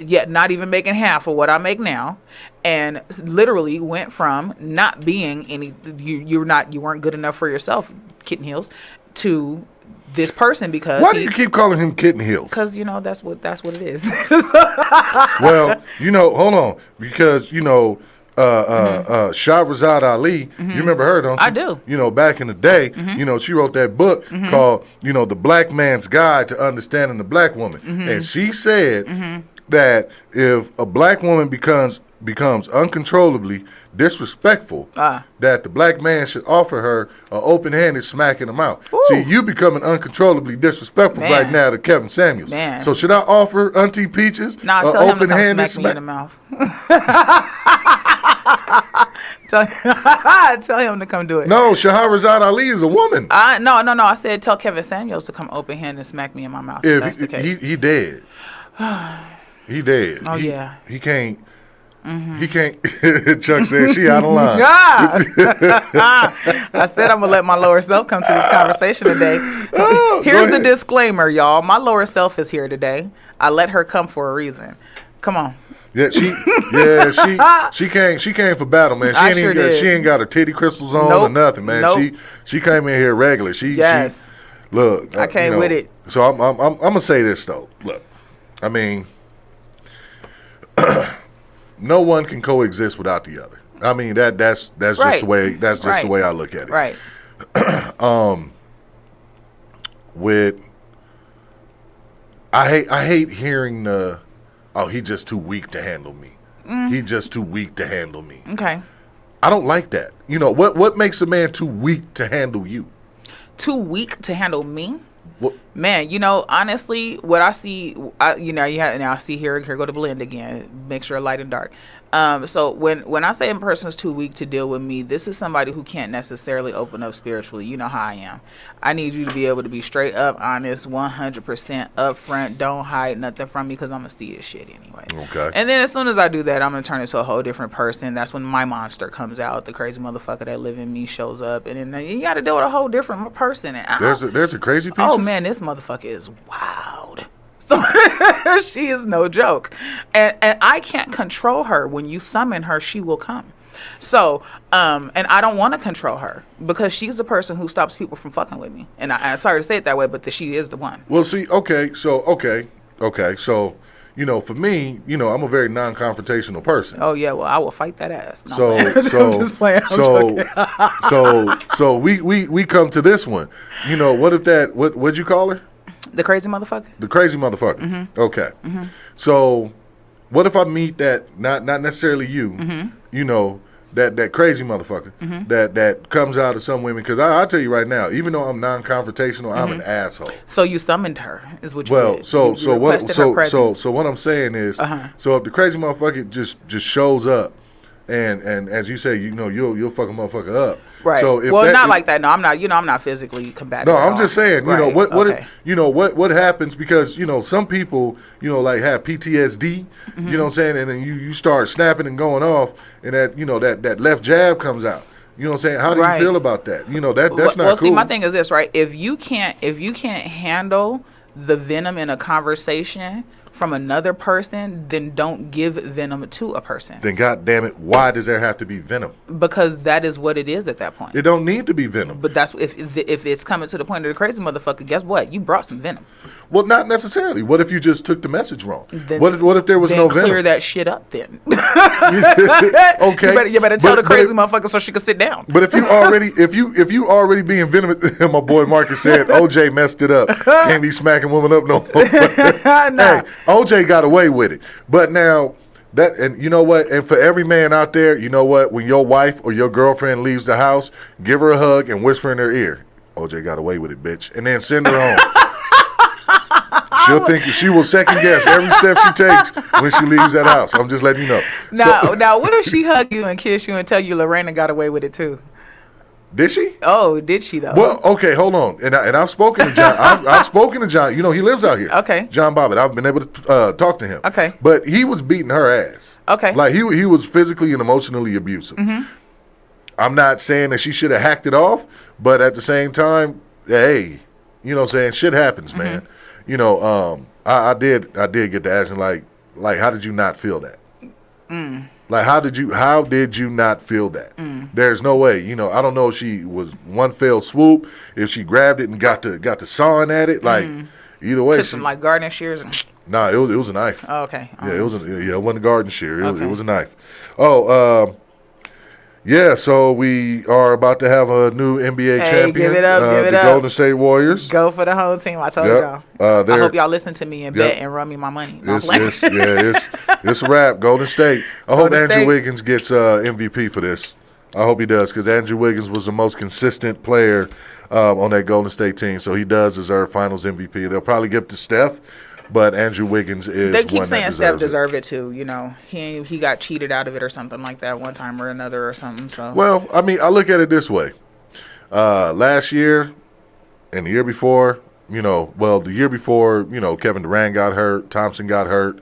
[SPEAKER 2] yet not even making half of what I make now, and literally went from not being any, you weren't good enough for yourself, Kitten Heels, to this person. Because
[SPEAKER 1] why do you keep calling him Kitten Heels?
[SPEAKER 2] Because you know that's what it is.
[SPEAKER 1] Well, you know, hold on, because you know, Shahrazad Ali, you remember her, don't you?
[SPEAKER 2] I do.
[SPEAKER 1] You know, back in the day, you know, she wrote that book called, you know, The Black Man's Guide to Understanding the Black Woman. And she said that if a black woman becomes uncontrollably disrespectful, that the black man should offer her an open-handed smack in the mouth. Ooh. See, you becoming uncontrollably disrespectful right now to Kevin Samuels. Man. So should I offer Auntie Peachez an open-handed smack? Me in the mouth. Tell him to come do it. No, Shahrazad Ali is a woman.
[SPEAKER 2] No. I said tell Kevin Samuels to come open-handed and smack me in my mouth. If that's the case.
[SPEAKER 1] He dead. He dead.
[SPEAKER 2] Oh, yeah.
[SPEAKER 1] He can't. He can't. Chuck said she out of line.
[SPEAKER 2] I said I'm going to let my lower self come to this conversation today. Here's the disclaimer, y'all. My lower self is here today. I let her come for a reason. Come on.
[SPEAKER 1] Yeah, she came for battle, man. She ain't got her titty crystals on or nothing, man. She came in here regular. Look,
[SPEAKER 2] I came with it.
[SPEAKER 1] So I'm gonna say this though. Look, I mean, no one can coexist without the other. I mean that's just the way the way I look at it.
[SPEAKER 2] Right.
[SPEAKER 1] I hate hearing he just too weak to handle me. He just too weak to handle me.
[SPEAKER 2] Okay.
[SPEAKER 1] I don't like that. You know, what makes a man too weak to handle you?
[SPEAKER 2] Too weak to handle me?
[SPEAKER 1] What?
[SPEAKER 2] Man, you know, honestly, what I see, now I see here go to blend again, mixture of light and dark. So when I say a person's too weak to deal with me, this is somebody who can't necessarily open up spiritually. You know how I am. I need you to be able to be straight up, honest, 100% upfront. Don't hide nothing from me because I'm going to see this shit anyway.
[SPEAKER 1] Okay.
[SPEAKER 2] And then as soon as I do that, I'm going to turn into a whole different person. That's when my monster comes out. The crazy motherfucker that live in me shows up. And then you got to deal with a whole different person. And
[SPEAKER 1] there's a crazy piece.
[SPEAKER 2] Oh, man, this motherfucker is wild. So she is no joke. And I can't control her. When you summon her, she will come. So, and I don't want to control her because she's the person who stops people from fucking with me. And I'm sorry to say it that way, but she is the one.
[SPEAKER 1] Well, see, okay. So, you know, for me, you know, I'm a very non-confrontational person.
[SPEAKER 2] Oh yeah, well, I will fight that ass. No,
[SPEAKER 1] so
[SPEAKER 2] I'm just playing.
[SPEAKER 1] So we come to this one. You know, what if that? What'd you call her?
[SPEAKER 2] The crazy motherfucker. The
[SPEAKER 1] crazy motherfucker.
[SPEAKER 2] Mm-hmm.
[SPEAKER 1] Okay. Mm-hmm. So, what if I meet that? Not necessarily you. Mm-hmm. You know, that crazy motherfucker mm-hmm. that comes out of some women. Because I'll tell you right now, even though I'm non-confrontational, mm-hmm. I'm an asshole.
[SPEAKER 2] So you summoned her, is what you did.
[SPEAKER 1] So what I'm saying is, so if the crazy motherfucker just shows up, and as you say, you know, you'll fuck a motherfucker up.
[SPEAKER 2] Right. So if not like that. No, I'm not. You know, I'm not physically combative.
[SPEAKER 1] No, I'm just saying. You know what happens because you know some people like have PTSD. Mm-hmm. You know what I'm saying, and then you start snapping and going off, and that left jab comes out. You know what I'm saying? How do you feel about that? You know that's not cool.
[SPEAKER 2] Well, see, my thing is this, right? If you can't handle the venom in a conversation from another person, then don't give venom to a person.
[SPEAKER 1] Then God damn it, why does there have to be venom?
[SPEAKER 2] Because that is what it is at that point.
[SPEAKER 1] It don't need to be venom.
[SPEAKER 2] But that's if it's coming to the point of the crazy motherfucker, guess what? You brought some venom.
[SPEAKER 1] Well, not necessarily. What if you just took the message wrong? What if there was no venom?
[SPEAKER 2] Clear that shit up then.
[SPEAKER 1] Okay.
[SPEAKER 2] You better tell the crazy motherfucker so she can sit down.
[SPEAKER 1] But if you already being venomous, my boy Marcus said OJ messed it up. Can't be smacking women up no more.
[SPEAKER 2] Nah.
[SPEAKER 1] Hey, OJ got away with it. But now that, and you know what? And for every man out there, you know what? When your wife or your girlfriend leaves the house, give her a hug and whisper in her ear, OJ got away with it, bitch. And then send her home. She will second guess every step she takes when she leaves that house. I'm just letting you know.
[SPEAKER 2] Now, what if she hug you and kiss you and tell you Lorena got away with it too?
[SPEAKER 1] Did she?
[SPEAKER 2] Oh, did she though?
[SPEAKER 1] Well, okay, hold on. And I've spoken to John. I've spoken to John. You know, he lives out here.
[SPEAKER 2] Okay.
[SPEAKER 1] John Bobbitt. I've been able to talk to him.
[SPEAKER 2] Okay.
[SPEAKER 1] But he was beating her ass.
[SPEAKER 2] Okay.
[SPEAKER 1] Like he was physically and emotionally abusive. Mm-hmm. I'm not saying that she should have hacked it off, but at the same time, hey, you know what I'm saying? Shit happens, mm-hmm. man. You know, I did get to asking like how did you not feel that? Mm. Like how did you not feel that? Mm. There's no way. You know, I don't know if she was one fell swoop, if she grabbed it and got to sawing at it. Like either way,
[SPEAKER 2] took some like garden shears.
[SPEAKER 1] Nah, it was a knife.
[SPEAKER 2] Oh, okay.
[SPEAKER 1] Yeah, it wasn't a garden shear. It was a knife. Oh, yeah, so we are about to have a new NBA champion.
[SPEAKER 2] Give it up,
[SPEAKER 1] the Golden State Warriors.
[SPEAKER 2] Go for the whole team. I told y'all. I hope y'all listen to me and bet and run me my money.
[SPEAKER 1] It's a wrap. Golden State. I hope Andrew Wiggins gets MVP for this. I hope he does because Andrew Wiggins was the most consistent player on that Golden State team, so he does deserve Finals MVP. They'll probably give it to Steph. But Andrew Wiggins is.
[SPEAKER 2] They keep
[SPEAKER 1] one
[SPEAKER 2] saying
[SPEAKER 1] that
[SPEAKER 2] Steph deserve it too. You know, he got cheated out of it or something like that one time or another or something. So.
[SPEAKER 1] Well, I mean, I look at it this way. Last year and the year before, the year before, Kevin Durant got hurt, Thompson got hurt,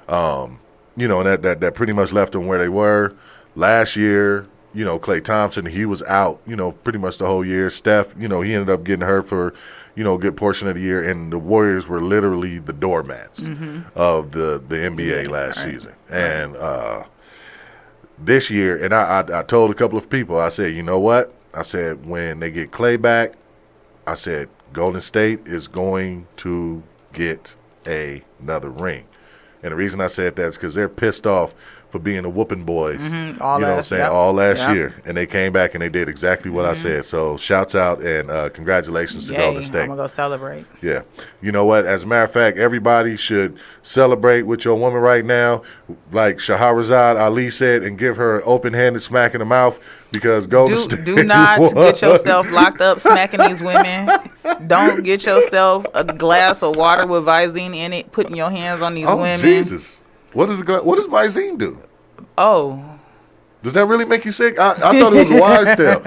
[SPEAKER 1] and that pretty much left them where they were. Last year, Klay Thompson, he was out, pretty much the whole year. Steph, he ended up getting hurt for, a good portion of the year, and the Warriors were literally the doormats of the NBA last season. And this year, and I told a couple of people, I said, you know what? I said, when they get Klay back, I said, Golden State is going to get another ring. And the reason I said that is because they're pissed off for being a whooping boys.
[SPEAKER 2] All
[SPEAKER 1] you know what I'm saying? All last
[SPEAKER 2] Yep.
[SPEAKER 1] year. And they came back and they did exactly what I said. So shouts out and congratulations to Golden State.
[SPEAKER 2] I'm going to go celebrate.
[SPEAKER 1] Yeah. You know what? As a matter of fact, everybody should celebrate with your woman right now, like Shahrazad Ali said, and give her an open-handed smack in the mouth because Golden State
[SPEAKER 2] Do not
[SPEAKER 1] won.
[SPEAKER 2] get yourself locked up smacking these women. Don't get yourself a glass of water with Visine in it, putting your hands on these women.
[SPEAKER 1] Jesus. What does Visine do?
[SPEAKER 2] Oh.
[SPEAKER 1] Does that really make you sick? I thought it was a wives' tale.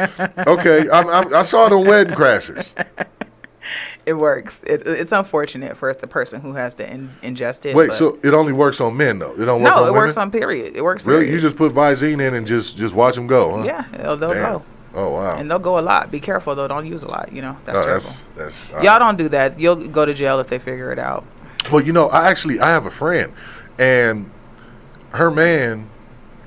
[SPEAKER 1] Okay, I saw it on Wedding Crashers.
[SPEAKER 2] It works. It's unfortunate for the person who has to ingest it.
[SPEAKER 1] Wait, so it only works on men though? It don't work on women?
[SPEAKER 2] No, it works on period. It works period.
[SPEAKER 1] Really? You just put Visine in and just watch them go, huh?
[SPEAKER 2] Yeah, they'll go.
[SPEAKER 1] Oh, wow.
[SPEAKER 2] And they'll go a lot. Be careful though. Don't use a lot. That's terrible.
[SPEAKER 1] That's
[SPEAKER 2] Y'all don't do that. You'll go to jail if they figure it out.
[SPEAKER 1] Well, I have a friend, and her man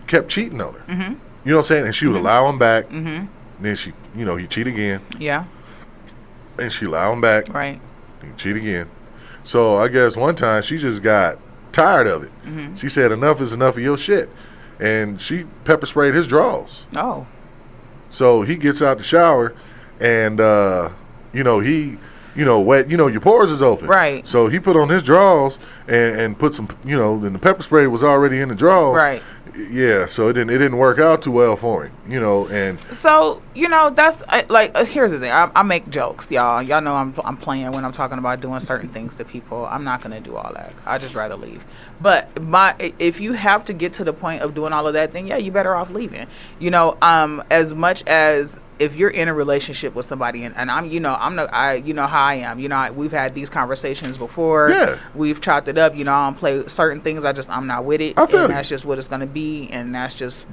[SPEAKER 1] kept cheating on her.
[SPEAKER 2] Mm-hmm.
[SPEAKER 1] You know what I'm saying? And she would allow him back. Mm-hmm. Then she, he cheat again.
[SPEAKER 2] Yeah.
[SPEAKER 1] And she allow him back.
[SPEAKER 2] Right.
[SPEAKER 1] He cheat again. So I guess one time she just got tired of it. Mm-hmm. She said, "Enough is enough of your shit," and she pepper sprayed his drawers.
[SPEAKER 2] Oh.
[SPEAKER 1] So he gets out the shower, and he. Your pores is open.
[SPEAKER 2] Right.
[SPEAKER 1] So he put on his drawers and put some, and the pepper spray was already in the drawers.
[SPEAKER 2] Right.
[SPEAKER 1] Yeah. So it didn't work out too well for him, and.
[SPEAKER 2] So, that's here's the thing. I make jokes, y'all. Y'all know I'm playing when I'm talking about doing certain things to people. I'm not going to do all that. I just rather leave. But if you have to get to the point of doing all of that, then yeah, you better off leaving. As much as if you're in a relationship with somebody and how I am, we've had these conversations before.
[SPEAKER 1] Yeah.
[SPEAKER 2] We've chopped it up, I don't play certain things. I'm not with it.
[SPEAKER 1] I feel
[SPEAKER 2] and
[SPEAKER 1] you.
[SPEAKER 2] That's just what it's going to be. And that's just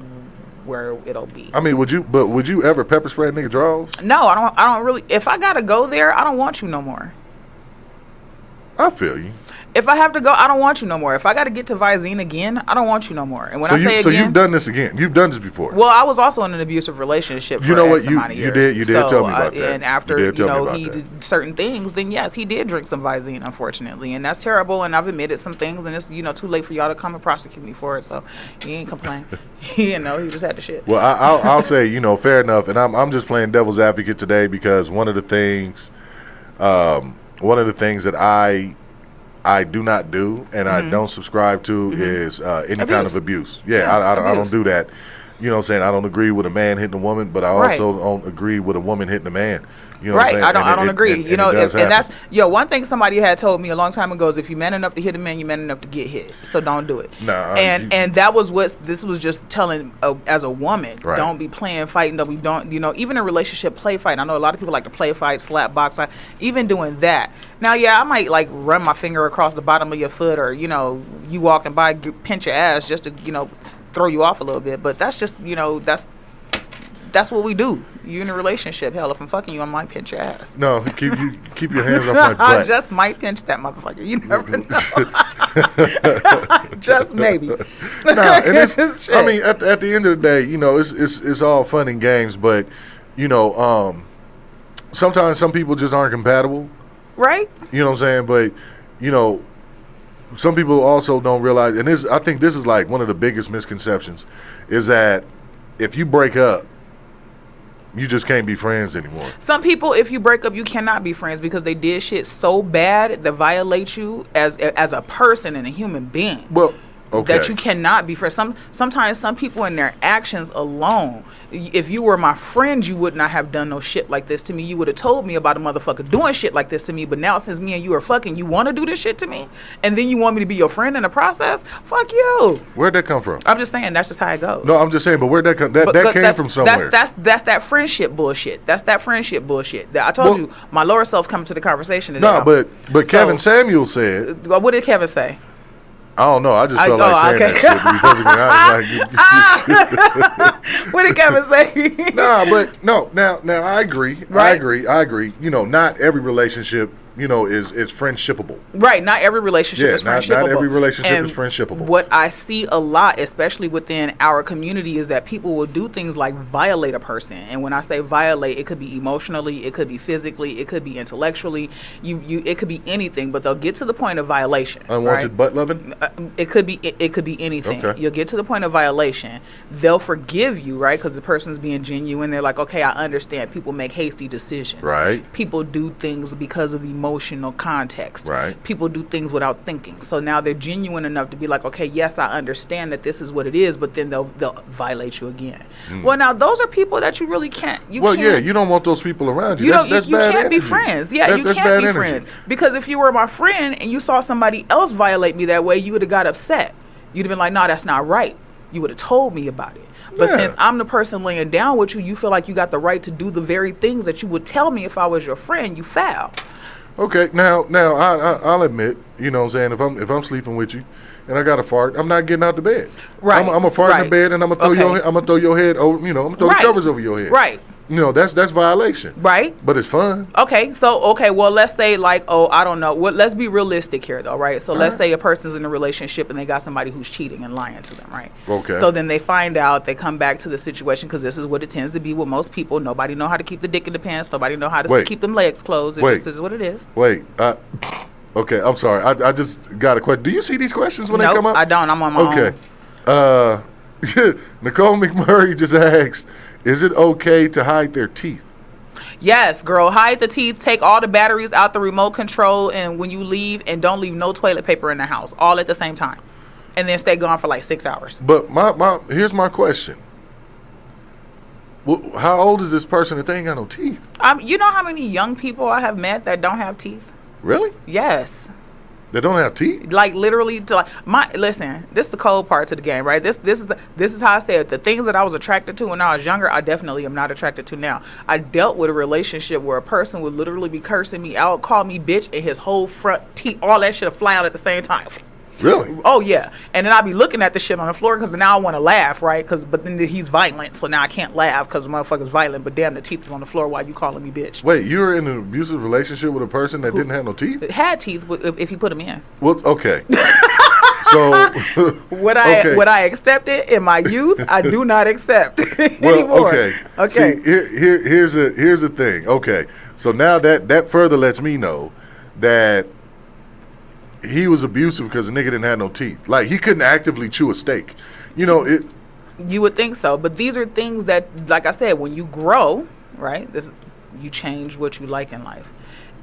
[SPEAKER 2] where it'll be.
[SPEAKER 1] I mean, would you ever pepper spray a nigga drawers?
[SPEAKER 2] No, I don't really. If I got to go there, I don't want you no more.
[SPEAKER 1] I feel you.
[SPEAKER 2] If I have to go, I don't want you no more. If I got to get to Visine again, I don't want you no more. And when
[SPEAKER 1] so you've done this again. You've done this before.
[SPEAKER 2] Well, I was also in an abusive relationship for X amount of years.
[SPEAKER 1] You did tell me about that.
[SPEAKER 2] And after he did certain things, then yes, he did drink some Visine, unfortunately, and that's terrible. And I've admitted some things, and it's too late for y'all to come and prosecute me for it. So he ain't complain. He just had the shit.
[SPEAKER 1] Well, I'll say fair enough, and I'm just playing devil's advocate today because one of the things that I do not do and I don't subscribe to is any kind of abuse. Yeah, I don't do that. You know what I'm saying? I don't agree with a man hitting a woman, but I also don't agree with a woman hitting a man. You know what I'm saying?
[SPEAKER 2] I don't agree. And that's one thing somebody had told me a long time ago is if you're man enough to hit a man, you're man enough to get hit. So don't do it.
[SPEAKER 1] Nah,
[SPEAKER 2] and that was what this was just telling as a woman.
[SPEAKER 1] Right.
[SPEAKER 2] Don't be playing fighting. Don't even in relationship play fight. I know a lot of people like to play fight, slap box. Even doing that. Now, yeah, I might like run my finger across the bottom of your foot, or you walking by, pinch your ass just to throw you off a little bit. But that's just that's what we do. You in a relationship. Hell, if I'm fucking you, I might pinch your ass.
[SPEAKER 1] No, keep your hands off my butt.
[SPEAKER 2] I just might pinch that motherfucker. You never know. Just maybe.
[SPEAKER 1] Nah, and it's I mean, at the end of the day, it's all fun and games, but sometimes some people just aren't compatible.
[SPEAKER 2] Right?
[SPEAKER 1] You know what I'm saying? But some people also don't realize, and I think this is like one of the biggest misconceptions, is that if you break up, you just can't be friends anymore. Some
[SPEAKER 2] people, if you break up, you cannot be friends because they did shit so bad that violates you as a person and a human being.
[SPEAKER 1] Well, okay.
[SPEAKER 2] That you cannot be friends. Sometimes some people in their actions alone, if you were my friend, you would not have done no shit like this to me. You would have told me about a motherfucker doing shit like this to me. But now since me and you are fucking, you want to do this shit to me? And then you want me to be your friend in the process? Fuck you.
[SPEAKER 1] Where'd that come from?
[SPEAKER 2] I'm just saying, that's just how it goes.
[SPEAKER 1] No, I'm just saying, but where'd that come? That came from somewhere.
[SPEAKER 2] That's that friendship bullshit. That's that friendship bullshit. I told you, my lower self coming to the conversation today.
[SPEAKER 1] No, but Kevin Samuel said.
[SPEAKER 2] What did Kevin say?
[SPEAKER 1] I don't know. I just felt like saying that shit. To be perfectly honest,
[SPEAKER 2] what did Kevin say?
[SPEAKER 1] Nah, but no. Now I agree.
[SPEAKER 2] Right.
[SPEAKER 1] I agree. Not every relationship is friendshipable.
[SPEAKER 2] Right. Not every relationship is friendshipable.
[SPEAKER 1] Not every relationship is friendshipable.
[SPEAKER 2] What I see a lot, especially within our community, is that people will do things like violate a person. And when I say violate, it could be emotionally, it could be physically, it could be intellectually. It could be anything, but they'll get to the point of violation.
[SPEAKER 1] Unwanted butt loving?
[SPEAKER 2] It could be anything. Okay. You'll get to the point of violation. They'll forgive you, right? Because the person's being genuine. They're like, okay, I understand. People make hasty decisions.
[SPEAKER 1] Right.
[SPEAKER 2] People do things because of emotional context.
[SPEAKER 1] Right.
[SPEAKER 2] People do things without thinking. So now they're genuine enough to be like, okay, yes, I understand that this is what it is, but then they'll violate you again. Well, now those are people that you really can't. You
[SPEAKER 1] don't want those people around you. That's
[SPEAKER 2] you
[SPEAKER 1] bad
[SPEAKER 2] can't
[SPEAKER 1] energy.
[SPEAKER 2] be friends. Yeah, you can't be friends. Because if you were my friend and you saw somebody else violate me that way, you would have got upset. You'd have been like, no, that's not right. You would have told me about it. But since I'm the person laying down with you, you feel like you got the right to do the very things that you would tell me if I was your friend. You foul.
[SPEAKER 1] Okay, now I'll admit, you know what I'm saying, if I'm sleeping with you and I got a fart, I'm not getting out the bed.
[SPEAKER 2] Right.
[SPEAKER 1] I'm gonna fart in the bed and I'm gonna throw your head over, I'm gonna throw the covers over your head.
[SPEAKER 2] Right.
[SPEAKER 1] That's violation.
[SPEAKER 2] Right.
[SPEAKER 1] But it's fun.
[SPEAKER 2] Okay, well, let's say I don't know. Let's be realistic here though, right? So let's say a person's in a relationship and they got somebody who's cheating and lying to them, right?
[SPEAKER 1] Okay.
[SPEAKER 2] So then they find out, they come back to the situation, because this is what it tends to be with most people. Nobody know how to keep the dick in the pants. Nobody know how to keep them legs closed. It just is what it is.
[SPEAKER 1] Wait. Okay, I'm sorry. I just got a question. Do you see these questions when they come up?
[SPEAKER 2] I don't. I'm on my
[SPEAKER 1] own. Nicole McMurray just asked, is it okay to hide their teeth?
[SPEAKER 2] Yes, girl. Hide the teeth. Take all the batteries out the remote control, and when you leave, and don't leave no toilet paper in the house, all at the same time, and then stay gone for like 6 hours.
[SPEAKER 1] But here's my question. Well, how old is this person if they ain't got no teeth?
[SPEAKER 2] You know how many young people I have met that don't have teeth?
[SPEAKER 1] Really?
[SPEAKER 2] Yes.
[SPEAKER 1] They don't have teeth?
[SPEAKER 2] Like literally, listen. This is the cold part to the game, right? This is how I say it. The things that I was attracted to when I was younger, I definitely am not attracted to now. I dealt with a relationship where a person would literally be cursing me out, call me bitch, and his whole front teeth, all that shit, would fly out at the same time.
[SPEAKER 1] Really?
[SPEAKER 2] Oh yeah. And then I'd be looking at the shit on the floor, because now I want to laugh, right? But then he's violent, so now I can't laugh because the motherfucker's violent. But damn, the teeth is on the floor while you calling me bitch.
[SPEAKER 1] Wait, you were in an abusive relationship with a person that didn't have no teeth?
[SPEAKER 2] It had teeth if you put them in.
[SPEAKER 1] Well, okay. So
[SPEAKER 2] would I accept it in my youth? I do not accept anymore.
[SPEAKER 1] Okay.
[SPEAKER 2] Okay.
[SPEAKER 1] See, here's the thing. Okay. So now that further lets me know that he was abusive because the nigga didn't have no teeth. Like, he couldn't actively chew a steak. You would
[SPEAKER 2] think so, but these are things that, like I said, when you grow, right, you change what you like in life.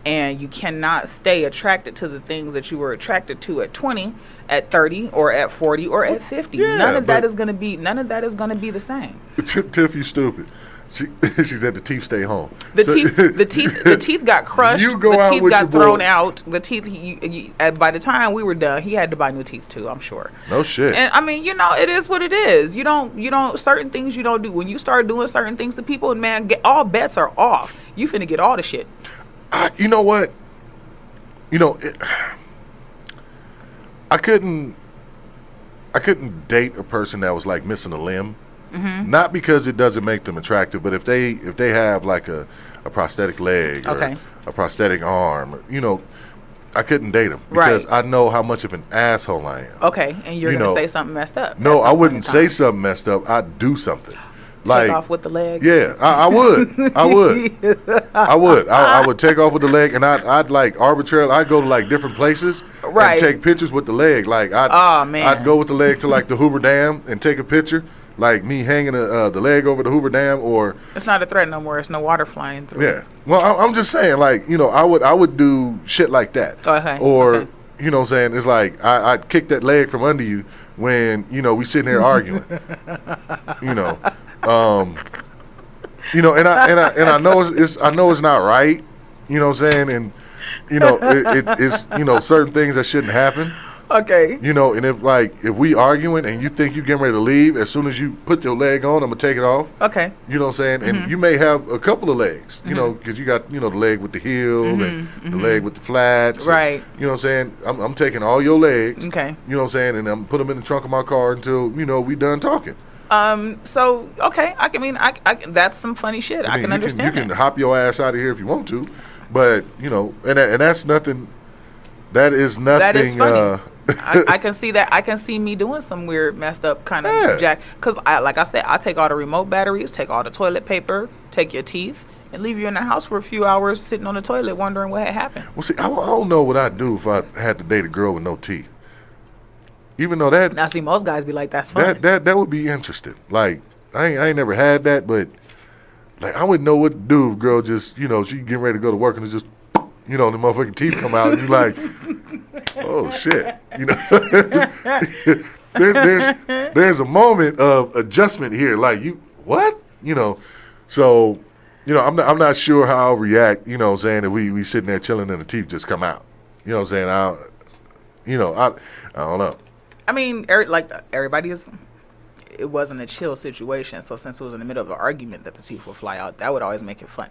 [SPEAKER 2] And you cannot stay attracted to the things that you were attracted to at 20, at 30, or at 40, or at 50.
[SPEAKER 1] Yeah,
[SPEAKER 2] none of that is going to be the same.
[SPEAKER 1] Tiff, you stupid. She said the teeth stay home.
[SPEAKER 2] The teeth got crushed.
[SPEAKER 1] You go
[SPEAKER 2] the
[SPEAKER 1] out
[SPEAKER 2] teeth
[SPEAKER 1] with
[SPEAKER 2] got
[SPEAKER 1] your
[SPEAKER 2] thrown
[SPEAKER 1] boys.
[SPEAKER 2] out. The teeth. By the time we were done, he had to buy new teeth too, I'm sure.
[SPEAKER 1] No shit.
[SPEAKER 2] And I mean, it is what it is. You don't certain things you don't do. When you start doing certain things to people, man, all bets are off. You finna get all the shit.
[SPEAKER 1] You know what? I couldn't date a person that was like missing a limb. Mm-hmm. Not because it doesn't make them attractive, but if they have like a prosthetic leg or a prosthetic arm, I couldn't date them because I know how much of an asshole I am.
[SPEAKER 2] Okay, and you're gonna say something messed up.
[SPEAKER 1] No, I wouldn't say something messed up. I'd do something.
[SPEAKER 2] Take off with the leg.
[SPEAKER 1] Yeah, I would. I would take off with the leg, and I'd like arbitrarily. I'd go to like different places and take pictures with the leg. Like I'd go with the leg to like the Hoover Dam and take a picture, like me hanging the leg over the Hoover Dam. Or
[SPEAKER 2] it's not a threat no more. It's no water flying through.
[SPEAKER 1] Yeah. Well, I'm just saying, like I would do shit like that.
[SPEAKER 2] Okay.
[SPEAKER 1] Or you know what I'm saying? It's like I'd kick that leg from under you when we sitting here arguing. And I know it's not right, you know what I'm saying, and it's certain things that shouldn't happen.
[SPEAKER 2] Okay.
[SPEAKER 1] And if we arguing and you think you getting ready to leave, as soon as you put your leg on, I'm gonna take it off.
[SPEAKER 2] Okay.
[SPEAKER 1] You know what I'm saying, mm-hmm. and you may have a couple of legs, because you got the leg with the heel and the leg with the flats.
[SPEAKER 2] Right.
[SPEAKER 1] And, you know what I'm saying, I'm taking all your legs.
[SPEAKER 2] Okay.
[SPEAKER 1] You know what I'm saying, and I'm put them in the trunk of my car until we done talking.
[SPEAKER 2] So okay, I that's some funny shit. I can understand.
[SPEAKER 1] You can hop your ass out of here if you want to. But and that's nothing. That is nothing.
[SPEAKER 2] That is funny. I can see that. I can see me doing some weird, messed up kind of jack. Because, like I said, I take all the remote batteries, take all the toilet paper, take your teeth, and leave you in the house for a few hours sitting on the toilet wondering what had happened.
[SPEAKER 1] Well, see, I don't know what I'd do if I had to date a girl with no teeth. Even though that.
[SPEAKER 2] Now, see, most guys be like, that's fun.
[SPEAKER 1] That would be interesting. Like, I ain't never had that, but, like, I wouldn't know what to do if a girl just, she getting ready to go to work and it's just, the motherfucking teeth come out and you like, oh, shit. There's a moment of adjustment here. Like, you, what? So, I'm not sure how I'll react, saying if we sitting there chilling and the teeth just come out. You know what I'm saying? I don't know.
[SPEAKER 2] I mean, everybody is, it wasn't a chill situation. So since it was in the middle of an argument that the teeth would fly out, that would always make it fun.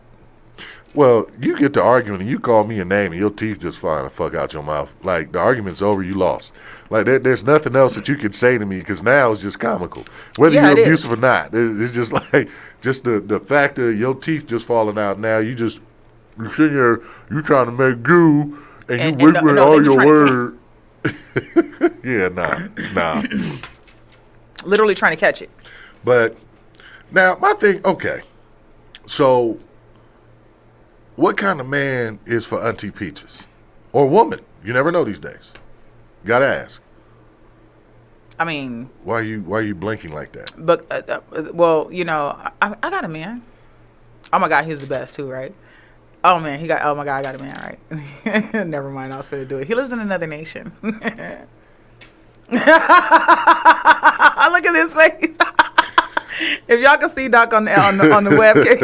[SPEAKER 1] Well, you get to arguing and you call me a name and your teeth just fly the fuck out your mouth. Like, the argument's over, you lost. Like, there's nothing else that you can say to me because now it's just comical. Whether you're abusive or not, it's just like, just the fact of your teeth just falling out now, you're sitting here, you trying to make do and you whispering all your words. Yeah, nah.
[SPEAKER 2] Literally trying to catch it.
[SPEAKER 1] But, now, my thing, okay, so what kind of man is for Auntie Peachez? Or woman? You never know these days. Gotta ask.
[SPEAKER 2] I mean,
[SPEAKER 1] why are you blinking like that?
[SPEAKER 2] But well, I got a man. Oh my God, he's the best too, right? Oh my God, I got a man, right? Never mind, I was going to do it. He lives in another nation. Look at this face. If y'all can see Doc on the webcam.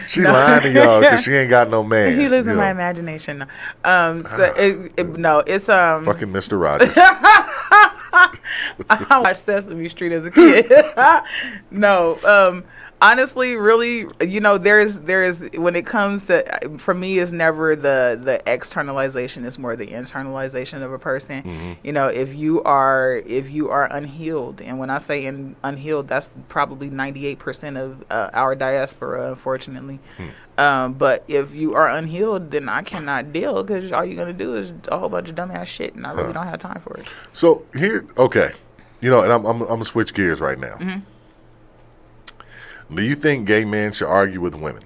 [SPEAKER 1] She lying to y'all because she ain't got no man.
[SPEAKER 2] He lives in my imagination. It's
[SPEAKER 1] fucking Mr. Rogers.
[SPEAKER 2] I watched Sesame Street as a kid. Honestly, really, there's when it comes to, for me, it's never the externalization, it's more the internalization of a person. Mm-hmm. If you are unhealed, and when I say unhealed, that's probably 98% of our diaspora, unfortunately. But if you are unhealed, then I cannot deal, because all you're gonna do is a whole bunch of dumbass shit, and I really don't have time for it.
[SPEAKER 1] So here, okay, and I'm gonna switch gears right now. Mm-hmm. Do you think gay men should argue with women?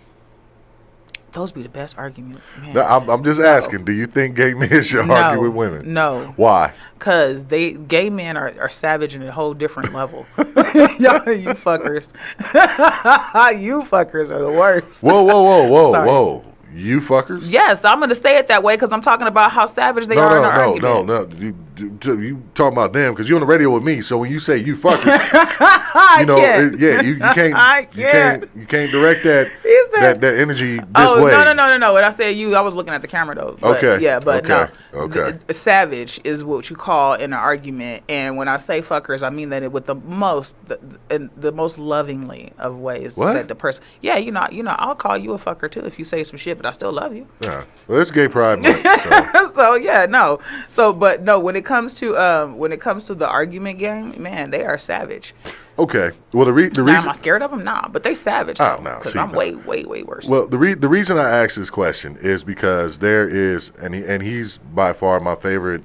[SPEAKER 2] Those be the best arguments, man.
[SPEAKER 1] No, I'm just asking. Do you think gay men should argue with women?
[SPEAKER 2] No.
[SPEAKER 1] Why?
[SPEAKER 2] Because gay men are savage in a whole different level. You fuckers. You fuckers are the worst.
[SPEAKER 1] Whoa. You fuckers?
[SPEAKER 2] Yes, I'm going to say it that way because I'm talking about how savage they are in our argument.
[SPEAKER 1] No. You talking about them because you're on the radio with me. So when you say you fuckers, you can't direct that energy this way.
[SPEAKER 2] No. When I said you, I was looking at the camera though. But,
[SPEAKER 1] okay.
[SPEAKER 2] Yeah, but
[SPEAKER 1] okay.
[SPEAKER 2] no.
[SPEAKER 1] Okay.
[SPEAKER 2] Savage is what you call in an argument, and when I say fuckers, I mean that with the most lovingly of ways.
[SPEAKER 1] What?
[SPEAKER 2] That the person. Yeah, I'll call you a fucker too if you say some shit, but I still love you.
[SPEAKER 1] Yeah. Well, it's Gay Pride Month. So.
[SPEAKER 2] So yeah, no. So, but no. When it comes to the argument game, man, they are savage.
[SPEAKER 1] Okay. Well, the reason.
[SPEAKER 2] Am I scared of them? Nah, but they savage.
[SPEAKER 1] Oh no,
[SPEAKER 2] because I'm way worse.
[SPEAKER 1] Well, the reason I asked this question is because there is, and he's by far my favorite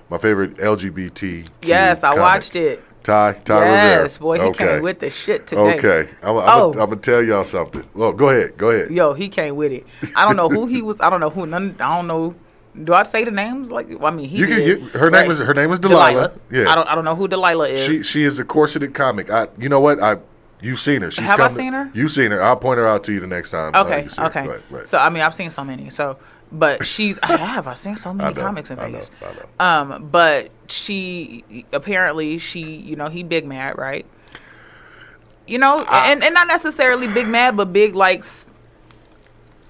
[SPEAKER 1] LGBT.
[SPEAKER 2] Yes, I watched it.
[SPEAKER 1] Ty Rivera.
[SPEAKER 2] Yes, boy, he came with the shit today.
[SPEAKER 1] Okay, I'm gonna tell y'all something. Well, go ahead.
[SPEAKER 2] Yo, he came with it. I don't know who he was. I don't know who. I don't know. Do I say the names? Her name is Delilah. Yeah.
[SPEAKER 1] I
[SPEAKER 2] don't know who Delilah is.
[SPEAKER 1] She is a corseted comic. You know what? You've seen her.
[SPEAKER 2] Have I seen her?
[SPEAKER 1] You've seen her. I'll point her out to you the next time.
[SPEAKER 2] Okay. Right. So I've seen so many. But I've seen so many comics in Vegas.
[SPEAKER 1] I know.
[SPEAKER 2] But she apparently he big mad, right? And not necessarily big mad, but big like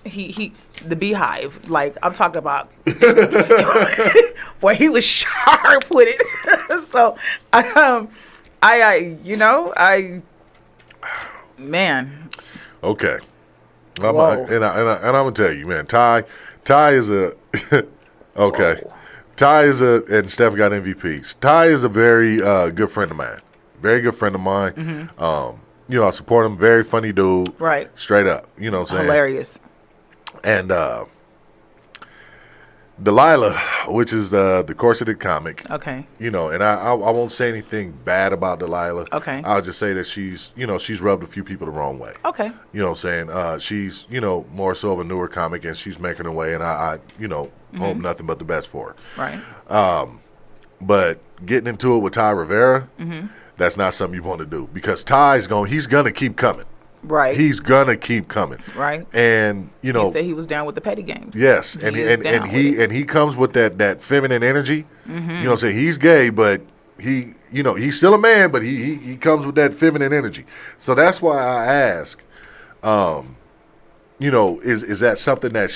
[SPEAKER 2] he the beehive. Like I'm talking about. Boy, he was sharp with it. So man.
[SPEAKER 1] Okay. I'm gonna tell you, man. Ty is a okay. Whoa. Ty is and Steph got MVPs. Ty is a very good friend of mine. Very good friend of mine. Mm-hmm. I support him. Very funny dude.
[SPEAKER 2] Right.
[SPEAKER 1] Straight up. You know what I'm saying?
[SPEAKER 2] Hilarious.
[SPEAKER 1] And Delilah, which is the corseted comic.
[SPEAKER 2] Okay.
[SPEAKER 1] And I won't say anything bad about Delilah.
[SPEAKER 2] Okay.
[SPEAKER 1] I'll just say that she's rubbed a few people the wrong way.
[SPEAKER 2] Okay.
[SPEAKER 1] You know what I'm saying? She's, more so of a newer comic, and she's making her way, and I hope nothing but the best for her.
[SPEAKER 2] Right.
[SPEAKER 1] But getting into it with Ty Rivera, that's not something you want to do, because he's gonna keep coming.
[SPEAKER 2] Right.
[SPEAKER 1] He's gonna keep coming.
[SPEAKER 2] Right.
[SPEAKER 1] And
[SPEAKER 2] he said he was down with the petty games.
[SPEAKER 1] Yes, and he comes with that feminine energy. You know what I'm saying? He's gay, but he's still a man, but he comes with that feminine energy. So that's why I ask, is that something that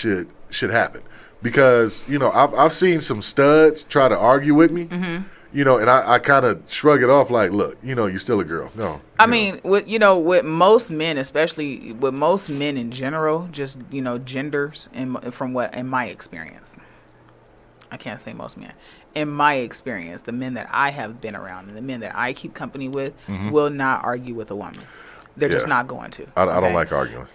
[SPEAKER 1] should happen? Because I've seen some studs try to argue with me. And I kind of shrug it off like, look, you're still a girl. No.
[SPEAKER 2] I mean, with most men, especially with most men in general, just, genders, from what, in my experience, I can't say most men. In my experience, the men that I have been around and the men that I keep company with will not argue with a woman. They're just not going to.
[SPEAKER 1] I don't like arguing.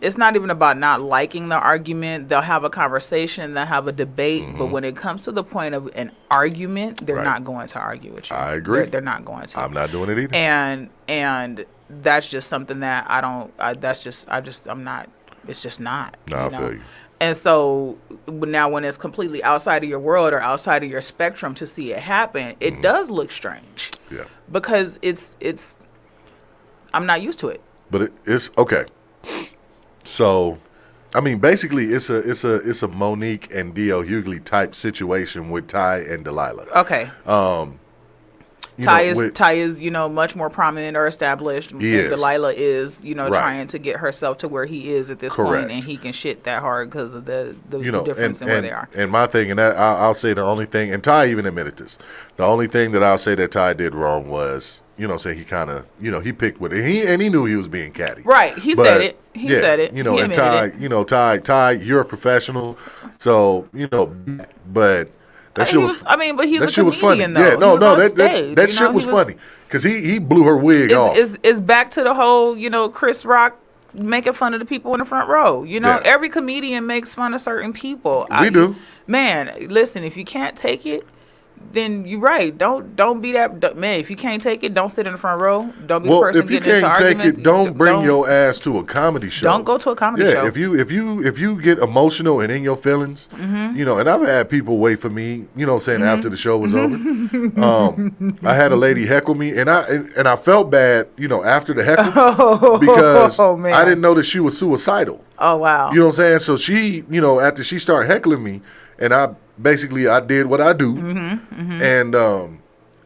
[SPEAKER 2] It's not even about not liking the argument. They'll have a conversation. They'll have a debate. But when it comes to the point of an argument, they're not going to argue with you.
[SPEAKER 1] I agree.
[SPEAKER 2] They're not going to.
[SPEAKER 1] I'm not doing it either.
[SPEAKER 2] And that's just something that I don't. I'm not. It's just not.
[SPEAKER 1] No, I feel you.
[SPEAKER 2] And so now, when it's completely outside of your world or outside of your spectrum to see it happen, it does look strange.
[SPEAKER 1] Yeah.
[SPEAKER 2] Because it's. I'm not used to it.
[SPEAKER 1] But it's okay. So, I mean, basically, it's a Monique and D.L. Hughley type situation with Ty and Delilah.
[SPEAKER 2] Okay. Ty is much more prominent or established.
[SPEAKER 1] He is.
[SPEAKER 2] Delilah is
[SPEAKER 1] Right.
[SPEAKER 2] trying to get herself to where he is at this point, and he can shit that hard because of the difference in where they are.
[SPEAKER 1] And my thing, and that I'll say the only thing, and Ty even admitted this. The only thing that I'll say that Ty did wrong was, say he kind of, he picked with it. He knew he was being catty.
[SPEAKER 2] Right. He said it. He said it.
[SPEAKER 1] And Ty, you're a professional, so but. That shit was.
[SPEAKER 2] I mean, but he's
[SPEAKER 1] that
[SPEAKER 2] a
[SPEAKER 1] shit was funny.
[SPEAKER 2] comedian, though.
[SPEAKER 1] Yeah, no,
[SPEAKER 2] Stage,
[SPEAKER 1] that shit was funny because he blew her wig off.
[SPEAKER 2] It's back to the whole, Chris Rock making fun of the people in the front row. Every comedian makes fun of certain people.
[SPEAKER 1] We do.
[SPEAKER 2] Man, listen, if you can't take it, then you're right. Don't be that man. If you can't take it, don't sit in the front row. Don't be the person getting into arguments. If you can't take it,
[SPEAKER 1] don't bring your ass to a comedy show.
[SPEAKER 2] Don't go to a comedy show.
[SPEAKER 1] If you get emotional and in your feelings, and I've had people wait for me, after the show was over. I had a lady heckle me, and I felt bad, after the heckle because I didn't know that she was suicidal.
[SPEAKER 2] Oh wow.
[SPEAKER 1] You know what I'm saying? So she, after she started heckling me, and I did what I do, and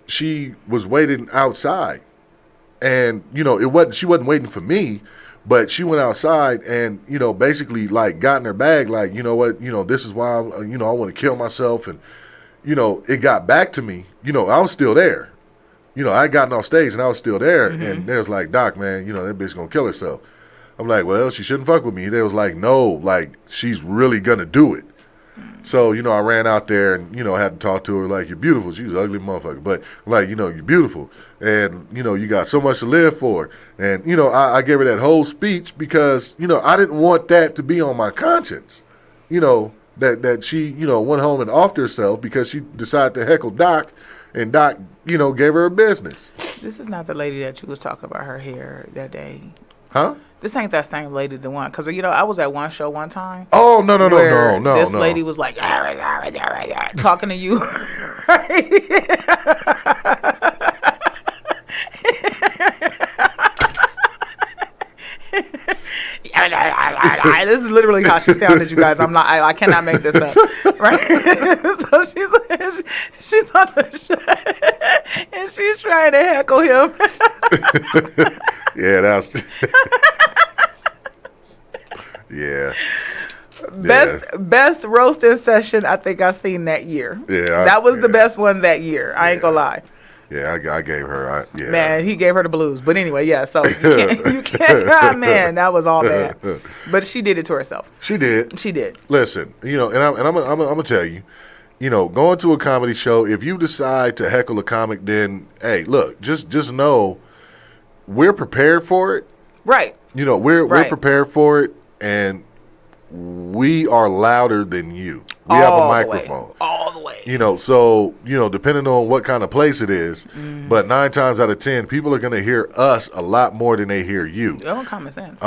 [SPEAKER 1] she was waiting outside, and she wasn't waiting for me, but she went outside and basically like got in her bag, like this is why I want to kill myself, and it got back to me. I was still there. I had gotten off stage and I was still there, and they was like, Doc, man, that bitch gonna kill herself. I'm like, well, she shouldn't fuck with me. They was like, no, like she's really gonna do it. So, I ran out there and, had to talk to her like, you're beautiful. She was an ugly motherfucker. But, like, you're beautiful. And, you got so much to live for. And, I gave her that whole speech because, I didn't want that to be on my conscience. That she, went home and offed herself because she decided to heckle Doc. And Doc, gave her a business. This
[SPEAKER 2] is not the lady that you was talking about her hair that day.
[SPEAKER 1] Huh?
[SPEAKER 2] This ain't that same lady, the one. Because, I was at one show one time.
[SPEAKER 1] Oh, no.
[SPEAKER 2] This lady was like, talking to you. This is literally how she sounded, you guys. I cannot make this up. Right? So she's on the show, and she's trying to heckle him.
[SPEAKER 1] Yeah, that's... Yeah.
[SPEAKER 2] Best roasting session I think I seen that year.
[SPEAKER 1] Yeah,
[SPEAKER 2] that was the best one that year. I ain't gonna lie.
[SPEAKER 1] Yeah, I gave her.
[SPEAKER 2] Man, he gave her the blues. But anyway, yeah. So you can't. Man, that was all bad. But she did it to herself.
[SPEAKER 1] She did. Listen, and I'm gonna tell you, going to a comedy show, if you decide to heckle a comic, then hey, look, just know, we're prepared for it.
[SPEAKER 2] Right.
[SPEAKER 1] You know, we're prepared for it, and we are louder than you. We have a microphone.
[SPEAKER 2] All the way.
[SPEAKER 1] You know, so, you know, depending on what kind of place it is, but 9 times out of 10, people are going to hear us a lot more than they hear you.
[SPEAKER 2] Oh, common sense.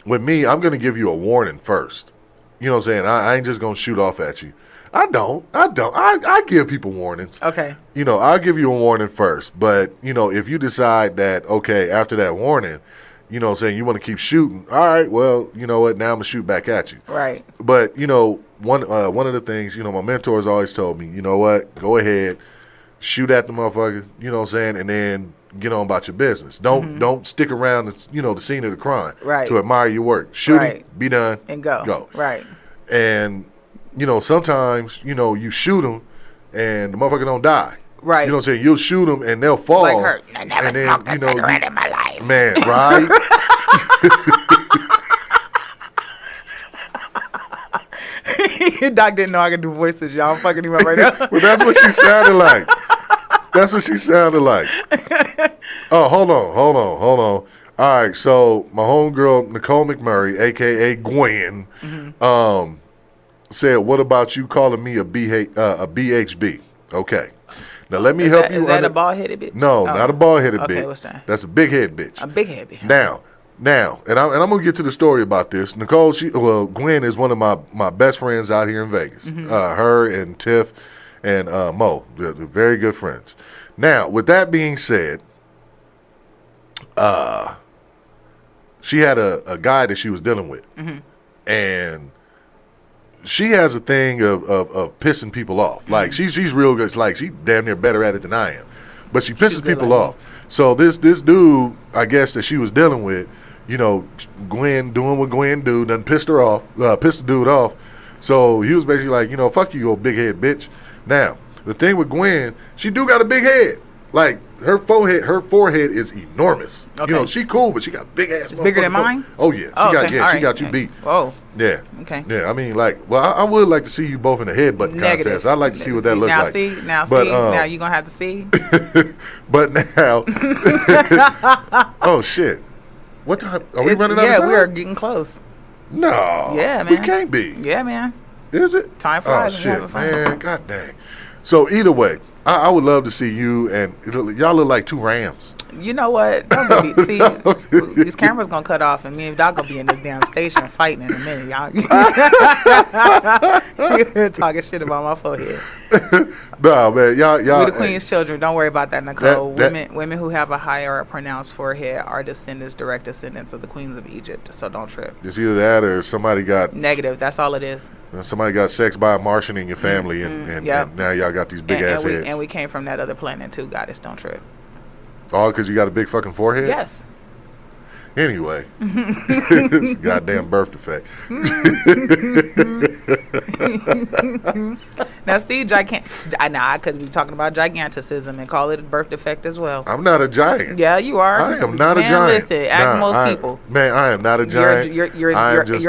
[SPEAKER 1] With me, I'm going to give you a warning first. You know what I'm saying? I ain't just going to shoot off at you. I don't. I give people warnings.
[SPEAKER 2] Okay.
[SPEAKER 1] You know, I'll give you a warning first. But, you know, if you decide that, okay, after that warning, you know what I'm saying, you want to keep shooting, all right, well, you know what, now I'm going to shoot back at you.
[SPEAKER 2] Right.
[SPEAKER 1] But, you know, one of the things, you know, my mentors always told me, you know what, go ahead, shoot at the motherfucker, you know what I'm saying, and then get on about your business. Don't stick around, the scene of the crime to admire your work. Shoot it, be done,
[SPEAKER 2] and go. Right.
[SPEAKER 1] And, you know, sometimes, you know, you shoot them and the motherfucker don't die.
[SPEAKER 2] Right.
[SPEAKER 1] You know what I'm saying? You'll shoot them and they'll fall.
[SPEAKER 2] Like her. I never smoked a cigarette in my life.
[SPEAKER 1] Man, right?
[SPEAKER 2] Doc didn't know I could do voices, y'all. I'm fucking him up right now.
[SPEAKER 1] Well, that's what she sounded like. That's what she sounded like. Oh, hold on. All right, so my homegirl, Nicole McMurray, a.k.a. Gwen, said, what about you calling me a BHB? Okay. Now, let me help you.
[SPEAKER 2] Is that a bald-headed bitch?
[SPEAKER 1] No, not a bald-headed bitch.
[SPEAKER 2] Okay, what's that?
[SPEAKER 1] That's a big-head bitch.
[SPEAKER 2] A big-head bitch.
[SPEAKER 1] Now, and I'm going to get to the story about this. Nicole, Gwen is one of my best friends out here in Vegas. Her and Tiff and Mo, they're very good friends. Now, with that being said, she had a guy that she was dealing with. And she has a thing of pissing people off. Like, she's real good. It's like, she damn near better at it than I am. But she pisses people off. So this dude, I guess, that she was dealing with, you know, Gwen doing what Gwen do, done pissed the dude off. So he was basically like, you know, fuck you, old big head bitch. Now, the thing with Gwen, she do got a big head. Like, her forehead is enormous. Okay. You know, she cool, but she got big ass.
[SPEAKER 2] It's bigger than mine?
[SPEAKER 1] Oh yeah. She got you beat.
[SPEAKER 2] Whoa.
[SPEAKER 1] Yeah.
[SPEAKER 2] Okay.
[SPEAKER 1] Yeah, I mean, like, well, I would like to see you both in the headbutting contest. I'd like to see what that looks like. Now you're going to have to see. But now, oh shit. What time? Are we running out of time?
[SPEAKER 2] Yeah, we are getting close.
[SPEAKER 1] No.
[SPEAKER 2] Yeah, man.
[SPEAKER 1] We can't be.
[SPEAKER 2] Yeah, man.
[SPEAKER 1] Is it?
[SPEAKER 2] Time flies.
[SPEAKER 1] Oh shit, man. God dang. So either way, I would love to see you, and y'all look like two Rams.
[SPEAKER 2] You know what? Don't get me. See, these cameras gonna cut off, and me and Doc gonna be in this damn station fighting in a minute, y'all. You're talking shit about my forehead.
[SPEAKER 1] No, man, y'all.
[SPEAKER 2] We the Queen's children. Don't worry about that, Nicole. Women who have a high or a pronounced forehead are direct descendants of the queens of Egypt. So don't trip.
[SPEAKER 1] It's either that or somebody got
[SPEAKER 2] negative. That's all it is.
[SPEAKER 1] Somebody got sex by a Martian in your family, and now y'all got these big ass heads.
[SPEAKER 2] And we came from that other planet too, goddess. Don't trip.
[SPEAKER 1] All because you got a big fucking forehead?
[SPEAKER 2] Yes.
[SPEAKER 1] Anyway, it's a goddamn birth defect.
[SPEAKER 2] Now, see, because we're talking about giganticism and call it a birth defect as well.
[SPEAKER 1] I'm not a giant.
[SPEAKER 2] Yeah, you are.
[SPEAKER 1] I am not a giant.
[SPEAKER 2] Listen, ask most people.
[SPEAKER 1] Man, I am not a giant.
[SPEAKER 2] You're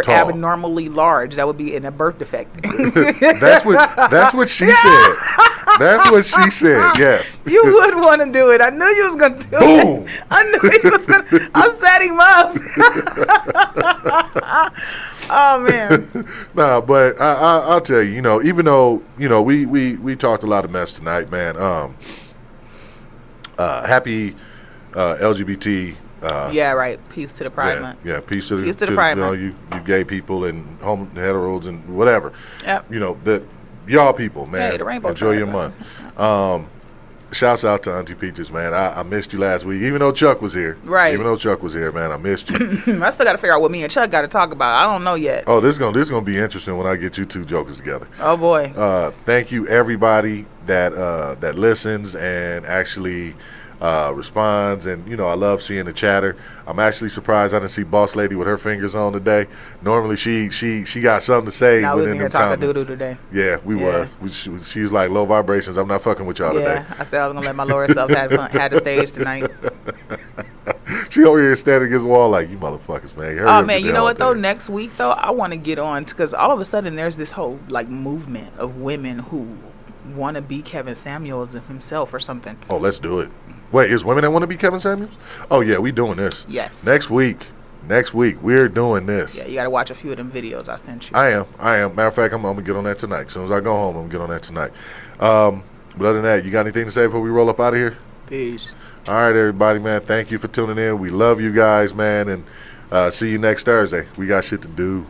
[SPEAKER 1] tall.
[SPEAKER 2] abnormally large. That would be in a birth defect.
[SPEAKER 1] That's what she said. That's what she said. Yes.
[SPEAKER 2] You would want to do it. I knew you was gonna do
[SPEAKER 1] Boom.
[SPEAKER 2] it. I knew he was gonna. I set him up. Oh man.
[SPEAKER 1] Nah, but I'll tell you. You know, even though we talked a lot of mess tonight, man. Happy LGBT.
[SPEAKER 2] Yeah, right. Peace to the Pride Month.
[SPEAKER 1] Yeah, peace to the Pride Month. You gay people and heteros and whatever.
[SPEAKER 2] Yep.
[SPEAKER 1] You know that. Y'all people, man.
[SPEAKER 2] Hey, the rainbow
[SPEAKER 1] enjoy your month. Shouts out to Auntie Peachez, man. I missed you last week, even though Chuck was here.
[SPEAKER 2] Right.
[SPEAKER 1] Even though Chuck was here, man, I missed you.
[SPEAKER 2] I still got to figure out what me and Chuck got to talk about. I don't know yet.
[SPEAKER 1] Oh, this is gonna be interesting when I get you two jokers together.
[SPEAKER 2] Oh boy.
[SPEAKER 1] Thank you everybody that listens and actually responds, and I love seeing the chatter. I'm actually surprised I didn't see Boss Lady with her fingers on today. Normally she got something to say.
[SPEAKER 2] Now
[SPEAKER 1] within
[SPEAKER 2] we was
[SPEAKER 1] them
[SPEAKER 2] talking
[SPEAKER 1] comments.
[SPEAKER 2] doo-doo today.
[SPEAKER 1] Yeah, we was. She was like, low vibrations. I'm not fucking with y'all today.
[SPEAKER 2] I said I was gonna let my lower self had the stage tonight.
[SPEAKER 1] She over here standing against the wall like, you motherfuckers, man.
[SPEAKER 2] Oh man, you know what though? Next week though, I want to get on because all of a sudden there's this whole like movement of women who want to be Kevin Samuels himself or something.
[SPEAKER 1] Oh, let's do it. Wait, is women that want to be Kevin Samuels? Oh yeah, we doing this.
[SPEAKER 2] Yes.
[SPEAKER 1] Next week we're doing this.
[SPEAKER 2] Yeah, you got to watch a few of them videos I sent you.
[SPEAKER 1] I am. Matter of fact, I'm gonna get on that tonight. As soon as I go home, I'm gonna get on that tonight. But other than that, you got anything to say before we roll up out of here?
[SPEAKER 2] Peace.
[SPEAKER 1] All right, everybody, man. Thank you for tuning in. We love you guys, man, and see you next Thursday. We got shit to do.